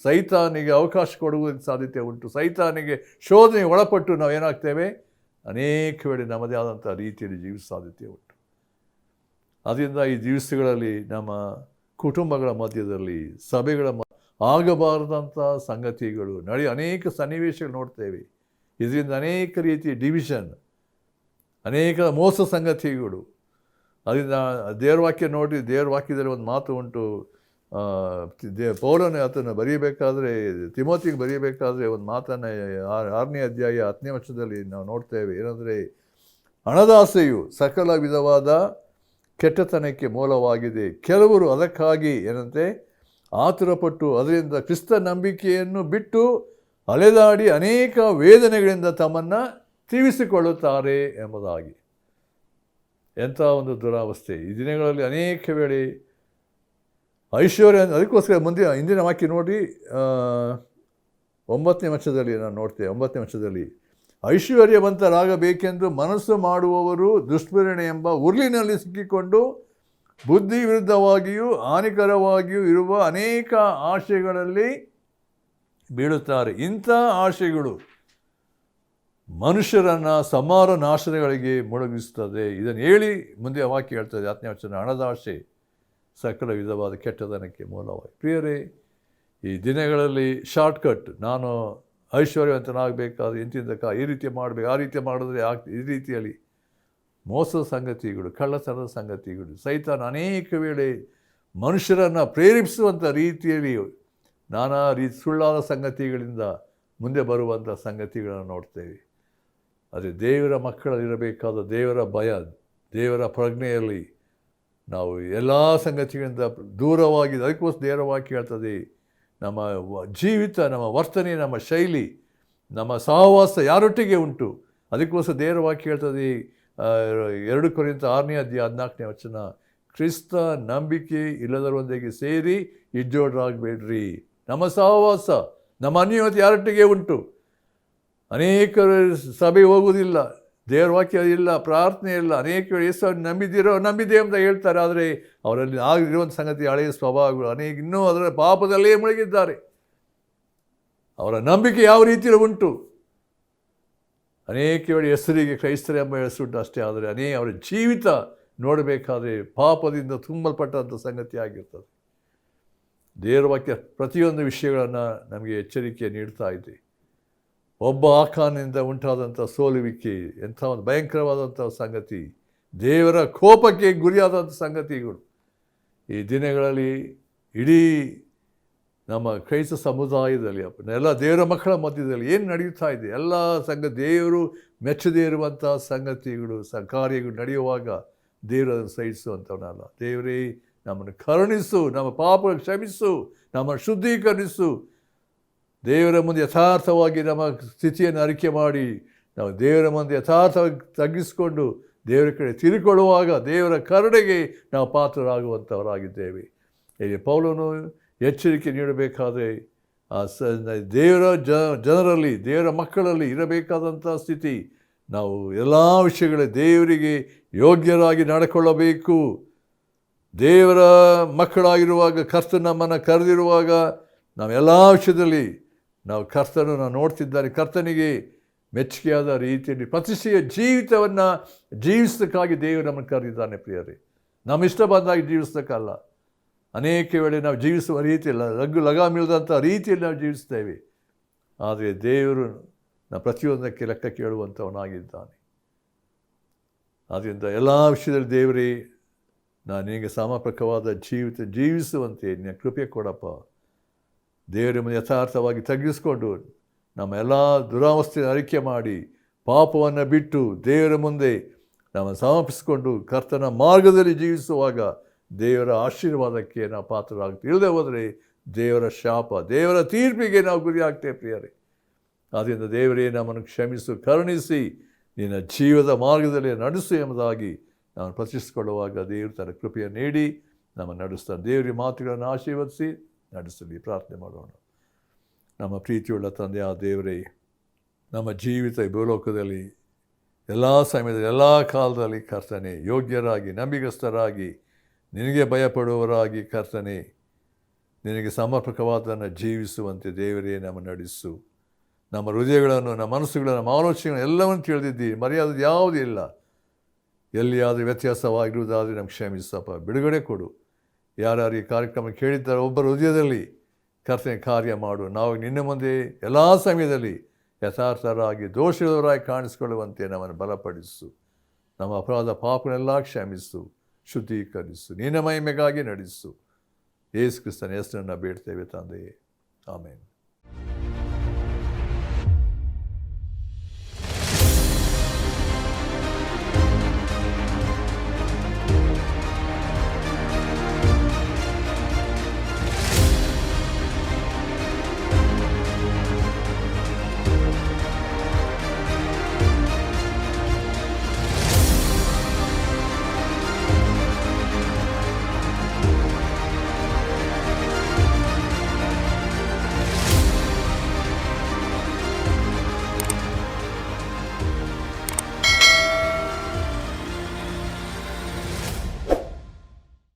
ಸೈತಾನಿಗೆ ಅವಕಾಶ ಕೊಡುವುದಕ್ಕೆ ಸಾಧ್ಯತೆ ಉಂಟು. ಸೈತಾನಿಗೆ ಶೋಧನೆಗೆ ಒಳಪಟ್ಟು ನಾವು ಏನಾಗ್ತೇವೆ, ಅನೇಕ ವೇಳೆ ನಮ್ಮದೇ ಆದಂಥ ರೀತಿಯಲ್ಲಿ ಜೀವಿಸ ಸಾಧ್ಯತೆ ಉಂಟು. ಅದರಿಂದ ಈ ದಿವಸಗಳಲ್ಲಿ ನಮ್ಮ ಕುಟುಂಬಗಳ ಮಧ್ಯದಲ್ಲಿ, ಸಭೆಗಳ ಆಗಬಾರದಂಥ ಸಂಗತಿಗಳು ಅನೇಕ ಸನ್ನಿವೇಶಗಳು ನೋಡ್ತೇವೆ. ಇದರಿಂದ ಅನೇಕ ರೀತಿಯ ಡಿವಿಷನ್, ಅನೇಕ ಮೋಸ ಸಂಗತಿಗಳು. ಅದರಿಂದ ದೇವರ ವಾಕ್ಯ ನೋಡಿ, ದೇವರ ವಾಕ್ಯದಲ್ಲಿ ಒಂದು ಮಾತು ಉಂಟು. ಪೌಲನೇ ಅದನ್ನು ಬರೀಬೇಕಾದ್ರೆ, ತಿಮೋತಿಗೆ ಬರೀಬೇಕಾದ್ರೆ ಒಂದು ಮಾತನ್ನು 6ನೇ ಅಧ್ಯಾಯ 10ನೇ ವಚನದಲ್ಲಿ ನಾವು ನೋಡ್ತೇವೆ. ಏನಂದರೆ, ಹಣದಾಸೆಯು ಸಕಲ ವಿಧವಾದ ಕೆಟ್ಟತನಕ್ಕೆ ಮೂಲವಾಗಿದೆ. ಕೆಲವರು ಅದಕ್ಕಾಗಿ ಏನಂತೆ ಆತುರಪಟ್ಟು ಅದರಿಂದ ಕ್ರಿಸ್ತ ನಂಬಿಕೆಯನ್ನು ಬಿಟ್ಟು ಅಲೆದಾಡಿ ಅನೇಕ ವೇದನೆಗಳಿಂದ ತಮ್ಮನ್ನು ತೀರಿಸಿಕೊಳ್ಳುತ್ತಾರೆ ಎಂಬುದಾಗಿ. ಎಂಥ ಒಂದು ದುರಾವಸ್ಥೆ ಈ ದಿನಗಳಲ್ಲಿ. ಅನೇಕ ವೇಳೆ ಐಶ್ವರ್ಯ, ಅದಕ್ಕೋಸ್ಕರ ಮುಂದೆ ಹಿಂದಿನ ವಾಕ್ಯ ನೋಡಿ, 9ನೇ ವಚನದಲ್ಲಿ ನಾನು ನೋಡ್ತೇವೆ. 9ನೇ ವಚನದಲ್ಲಿ, ಐಶ್ವರ್ಯವಂತರಾಗಬೇಕೆಂದು ಮನಸ್ಸು ಮಾಡುವವರು ದುಷ್ಪರಿಣೆ ಎಂಬ ಉರುಳಿನಲ್ಲಿ ಸಿಕ್ಕಿಕೊಂಡು ಬುದ್ಧಿ ವಿರುದ್ಧವಾಗಿಯೂ ಹಾನಿಕರವಾಗಿಯೂ ಇರುವ ಅನೇಕ ಆಶೆಗಳಲ್ಲಿ ಬೀಳುತ್ತಾರೆ. ಇಂಥ ಆಶೆಗಳು ಮನುಷ್ಯರನ್ನು ಸಮಾರ ನಾಶನಗಳಿಗೆ ಮುಳುಗಿಸುತ್ತದೆ. ಇದನ್ನು ಹೇಳಿ ಮುಂದೆ ವಾಕ್ಯ ಹೇಳ್ತದೆ 10ನೇ ವಚನ, ಹಣದಾಶೆ ಸಕಲ ವಿಧವಾದ ಕೆಟ್ಟತನಕ್ಕೆ ಮೂಲವಾಗಿ. ಪ್ರಿಯರೇ, ಈ ದಿನಗಳಲ್ಲಿ ಶಾರ್ಟ್ಕಟ್, ನಾನು ಐಶ್ವರ್ಯವಂತನಾಗಬೇಕಾದ್ರೆ ಇಂತಿಂತ ಈ ರೀತಿ ಮಾಡಬೇಕು, ಆ ರೀತಿ ಮಾಡಿದ್ರೆ ಈ ರೀತಿಯಲ್ಲಿ ಮೋಸದ ಸಂಗತಿಗಳು, ಕಳ್ಳತನದ ಸಂಗತಿಗಳು, ಸೈತಾನ ಅನೇಕ ವೇಳೆ ಮನುಷ್ಯರನ್ನು ಪ್ರೇರೇಪಿಸುವಂಥ ರೀತಿಯಲ್ಲಿ ನಾನಾ ರೀತಿ ಸುಳ್ಳಾದ ಸಂಗತಿಗಳಿಂದ ಮುಂದೆ ಬರುವಂಥ ಸಂಗತಿಗಳನ್ನು ನೋಡ್ತೇವೆ. ಆದರೆ ದೇವರ ಮಕ್ಕಳಲ್ಲಿರಬೇಕಾದ ದೇವರ ಭಯ, ದೇವರ ಪ್ರಜ್ಞೆಯಲ್ಲಿ ನಾವು ಎಲ್ಲ ಸಂಗತಿಗಳಿಂದ ದೂರವಾಗಿ, ಅದಕ್ಕೋಸ್ಕರ ದೇವರ ವಾಕ್ಯ ಹೇಳ್ತದೆ, ನಮ್ಮ ಜೀವಿತ, ನಮ್ಮ ವರ್ತನೆ, ನಮ್ಮ ಶೈಲಿ, ನಮ್ಮ ಸಹವಾಸ ಯಾರೊಟ್ಟಿಗೆ ಉಂಟು. ಅದಕ್ಕೋಸ್ಕರ ದೇವರ ವಾಕ್ಯ ಹೇಳ್ತದೆ 2 ಕೊರಿಂಥ 6ನೇ ಅಧ್ಯಾಯ 14ನೇ ವಚನ, ಕ್ರಿಸ್ತ ನಂಬಿಕೆ ಇಲ್ಲದರೊಂದಿಗೆ ಸೇರಿ ಇಜ್ಜೋಡರಾಗಬೇಡ್ರಿ. ನಮ್ಮ ಸಹವಾಸ, ನಮ್ಮ ಅನ್ಯೋನ್ಯತೆ ಯಾರೊಟ್ಟಿಗೆ ಉಂಟು. ಅನೇಕರು ಸಭೆಗೆ ಹೋಗುವುದಿಲ್ಲ, ದೇವರ ವಾಕ್ಯ ಇಲ್ಲ, ಪ್ರಾರ್ಥನೆ ಇಲ್ಲ. ಅನೇಕ ಯೇಸುವನ್ನು ನಂಬಿದೆ ಅಂತ ಹೇಳ್ತಾರೆ, ಆದರೆ ಅವರಲ್ಲಿ ಆಗಿರುವಂಥ ಸಂಗತಿ ಹಳೆಯ ಸ್ವಭಾವಗಳು, ಅನೇಕ ಇನ್ನೂ ಅದರ ಪಾಪದಲ್ಲೇ ಮುಳುಗಿದ್ದಾರೆ. ಅವರ ನಂಬಿಕೆ ಯಾವ ರೀತಿಯಲ್ಲಿ ಉಂಟು. ಅನೇಕ ವೇಳೆ ಹೆಸರಿಗೆ ಕ್ರೈಸ್ತರ ಎಂಬ ಹೆಸರುಂಟು ಅಷ್ಟೇ, ಆದರೆ ಅವರ ಜೀವಿತ ನೋಡಬೇಕಾದ್ರೆ ಪಾಪದಿಂದ ತುಂಬಲ್ಪಟ್ಟಂಥ ಸಂಗತಿ ಆಗಿರ್ತದೆ. ದೇವರ ವಾಕ್ಯ ಪ್ರತಿಯೊಂದು ವಿಷಯಗಳನ್ನು ನಮಗೆ ಎಚ್ಚರಿಕೆ ನೀಡ್ತಾ ಇದೆ. ಒಬ್ಬ ಆಕಾನಿಂದ ಉಂಟಾದಂಥ ಸೋಲುವಿಕೆ ಎಂಥ ಒಂದು ಭಯಂಕರವಾದಂಥ ಸಂಗತಿ, ದೇವರ ಕೋಪಕ್ಕೆ ಗುರಿಯಾದಂಥ ಸಂಗತಿಗಳು ಈ ದಿನಗಳಲ್ಲಿ ಇಡೀ ನಮ್ಮ ಕ್ರೈಸ್ತ ಸಮುದಾಯದಲ್ಲಿ, ಎಲ್ಲ ದೇವರ ಮಕ್ಕಳ ಮಧ್ಯದಲ್ಲಿ ಏನು ನಡೆಯುತ್ತಾ ಇದೆ, ಎಲ್ಲ ದೇವರು ಮೆಚ್ಚದೇ ಇರುವಂಥ ಸಂಗತಿಗಳು, ಕಾರ್ಯಗಳು ನಡೆಯುವಾಗ ದೇವರು ಅದನ್ನು ಸಹಿಸುವಂಥವನಲ್ಲ. ದೇವರೇ ನಮ್ಮನ್ನು ಕರುಣಿಸು, ನಮ್ಮ ಪಾಪ ಕ್ಷಮಿಸು, ನಮ್ಮನ್ನು ಶುದ್ಧೀಕರಿಸು. ದೇವರ ಮುಂದೆ ಯಥಾರ್ಥವಾಗಿ ನಮ್ಮ ಸ್ಥಿತಿಯನ್ನು ಅರಿಕೆ ಮಾಡಿ ನಾವು ದೇವರ ಮುಂದೆ ಯಥಾರ್ಥವಾಗಿ ತಗ್ಗಿಸಿಕೊಂಡು ದೇವರ ಕಡೆ ತಿರುಕೊಳ್ಳುವಾಗ ದೇವರ ಕರುಣೆಗೆ ನಾವು ಪಾತ್ರರಾಗುವಂಥವರಾಗಿದ್ದೇವೆ. ಇಲ್ಲಿ ಪೌಲನು ಎಚ್ಚರಿಕೆ ನೀಡಬೇಕಾದ್ರೆ ದೇವರ ಜನರಲ್ಲಿ, ದೇವರ ಮಕ್ಕಳಲ್ಲಿ ಇರಬೇಕಾದಂಥ ಸ್ಥಿತಿ, ನಾವು ಎಲ್ಲ ವಿಷಯಗಳ ದೇವರಿಗೆ ಯೋಗ್ಯರಾಗಿ ನಡ್ಕೊಳ್ಳಬೇಕು. ದೇವರ ಮಕ್ಕಳಾಗಿರುವಾಗ, ಕರ್ತನ ನಮ್ಮನ್ನು ಕರೆದಿರುವಾಗ ನಾವೆಲ್ಲ ವಿಷಯದಲ್ಲಿ ನಾವು ಕರ್ತನನ್ನು ನೋಡ್ತಿದ್ದಾನೆ. ಕರ್ತನಿಗೆ ಮೆಚ್ಚುಗೆಯಾದ ರೀತಿಯಲ್ಲಿ ಪ್ರತಿಷ್ಠೆಯ ಜೀವಿತವನ್ನು ಜೀವಿಸೋದಕ್ಕಾಗಿ ದೇವರು ನಮ್ಮನ್ನು ಕರೆದಿದ್ದಾನೆ. ಪ್ರಿಯರೇ, ನಮ್ಮ ಇಷ್ಟ ಬಂದಾಗಿ ಜೀವಿಸೋದಕ್ಕಲ್ಲ. ಅನೇಕ ವೇಳೆ ನಾವು ಜೀವಿಸುವ ರೀತಿಯಲ್ಲಿ ಲಗಾಮಿಲ್ಲದಂಥ ರೀತಿಯಲ್ಲಿ ನಾವು ಜೀವಿಸ್ತೇವೆ. ಆದರೆ ದೇವರು ನಾವು ಪ್ರತಿಯೊಂದಕ್ಕೆ ಲೆಕ್ಕ ಕೇಳುವಂಥವನಾಗಿದ್ದಾನೆ. ಆದ್ದರಿಂದ ಎಲ್ಲ ವಿಷಯದಲ್ಲಿ ದೇವರೇ, ನಾನು ನಿನಗೆ ಸಮರ್ಪಕವಾದ ಜೀವಿತ ಜೀವಿಸುವಂತೆ ನಿನ್ನ ಕೃಪೆ ಕೊಡಪ್ಪ. ದೇವರ ಮುಂದೆ ಯಥಾರ್ಥವಾಗಿ ತಗ್ಗಿಸಿಕೊಂಡು ನಮ್ಮ ಎಲ್ಲ ದುರಾವಸ್ಥೆಯನ್ನು ಅರಿಕೆ ಮಾಡಿ ಪಾಪವನ್ನು ಬಿಟ್ಟು ದೇವರ ಮುಂದೆ ನಾವು ಸಮರ್ಪಿಸಿಕೊಂಡು ಕರ್ತನ ಮಾರ್ಗದಲ್ಲಿ ಜೀವಿಸುವಾಗ ದೇವರ ಆಶೀರ್ವಾದಕ್ಕೆ ನಾವು ಪಾತ್ರರಾಗ್ತೀವಿ. ಇಲ್ಲದೆ ಹೋದರೆ ದೇವರ ಶಾಪ, ದೇವರ ತೀರ್ಪಿಗೆ ನಾವು ಗುರಿ ಆಗ್ತೇವೆ. ಪ್ರಿಯರೇ, ಆದ್ದರಿಂದ ದೇವರೇ ನಮ್ಮನ್ನು ಕ್ಷಮಿಸು, ಕರುಣಿಸಿ ನಿನ್ನ ಜೀವದ ಮಾರ್ಗದಲ್ಲಿ ನಡೆಸು ಎಂಬುದಾಗಿ ನಾವು ಪ್ರತಿಷ್ಠಿಸಿಕೊಳ್ಳುವಾಗ ದೇವರು ತನ್ನ ಕೃಪೆಯನ್ನು ನೀಡಿ ನಮ್ಮನ್ನು ನಡೆಸ್ತಾರೆ. ದೇವರ ಮಾತುಗಳನ್ನು ಆಶೀರ್ವದಿಸಿ ನಡೆಸಲಿ. ಪ್ರಾರ್ಥನೆ ಮಾಡೋಣ. ನಮ್ಮ ಪ್ರೀತಿಯುಳ್ಳ ತಂದೆಯ ದೇವರೇ, ನಮ್ಮ ಜೀವಿತ ಈ ಭೂಲೋಕದಲ್ಲಿ ಎಲ್ಲ ಸಮಯದಲ್ಲಿ ಎಲ್ಲ ಕಾಲದಲ್ಲಿ ಕರ್ತನೆ ಯೋಗ್ಯರಾಗಿ ನಂಬಿಗಸ್ತರಾಗಿ ನಿನಗೆ ಭಯಪಡುವವರಾಗಿ ಕರ್ತನೆ ನಿನಗೆ ಸಮರ್ಪಕವಾದನ್ನು ಜೀವಿಸುವಂತೆ ದೇವರೇ ನಮ್ಮನ್ನು ನಡೆಸು. ನಮ್ಮ ಹೃದಯಗಳನ್ನು, ನಮ್ಮ ಮನಸ್ಸುಗಳನ್ನು, ನಮ್ಮ ಆಲೋಚನೆಗಳನ್ನು ಎಲ್ಲವನ್ನು ತಿಳಿದಿದ್ದೀವಿ. ಮರೆಯಾದದ್ದು ಯಾವುದೂ ಇಲ್ಲ. ಎಲ್ಲಿಯಾದರೂ ವ್ಯತ್ಯಾಸವಾಗಿರುವುದಾದರೆ ನಮ್ಗೆ ಕ್ಷಮಿಸಪ್ಪ, ಬಿಡುಗಡೆ ಕೊಡು. ಯಾರ್ಯಾರು ಈ ಕಾರ್ಯಕ್ರಮ ಕೇಳಿದ್ದಾರೆ ಒಬ್ಬರ ಹೃದಯದಲ್ಲಿ ಕರ್ತನೆ ಕಾರ್ಯ ಮಾಡು. ನಾವು ನಿನ್ನ ಮುಂದೆ ಎಲ್ಲ ಸಮಯದಲ್ಲಿ ಯಥಾರ್ಥರಾಗಿ ದೋಷದವರಾಗಿ ಕಾಣಿಸಿಕೊಳ್ಳುವಂತೆ ನಮ್ಮನ್ನು ಬಲಪಡಿಸು. ನಮ್ಮ ಅಪರಾಧ ಪಾಪಗಳೆಲ್ಲ ಕ್ಷಮಿಸು, ಶುದ್ಧೀಕರಿಸು, ನಿನ್ನ ಮಹಿಮೆಗಾಗಿ ನಡೆಸು. ಯೇಸು ಕ್ರಿಸ್ತನ ಹೆಸರನ್ನು ಬೇಡ್ತೇವೆ ತಂದೆಯೇ, ಆಮೇನ್.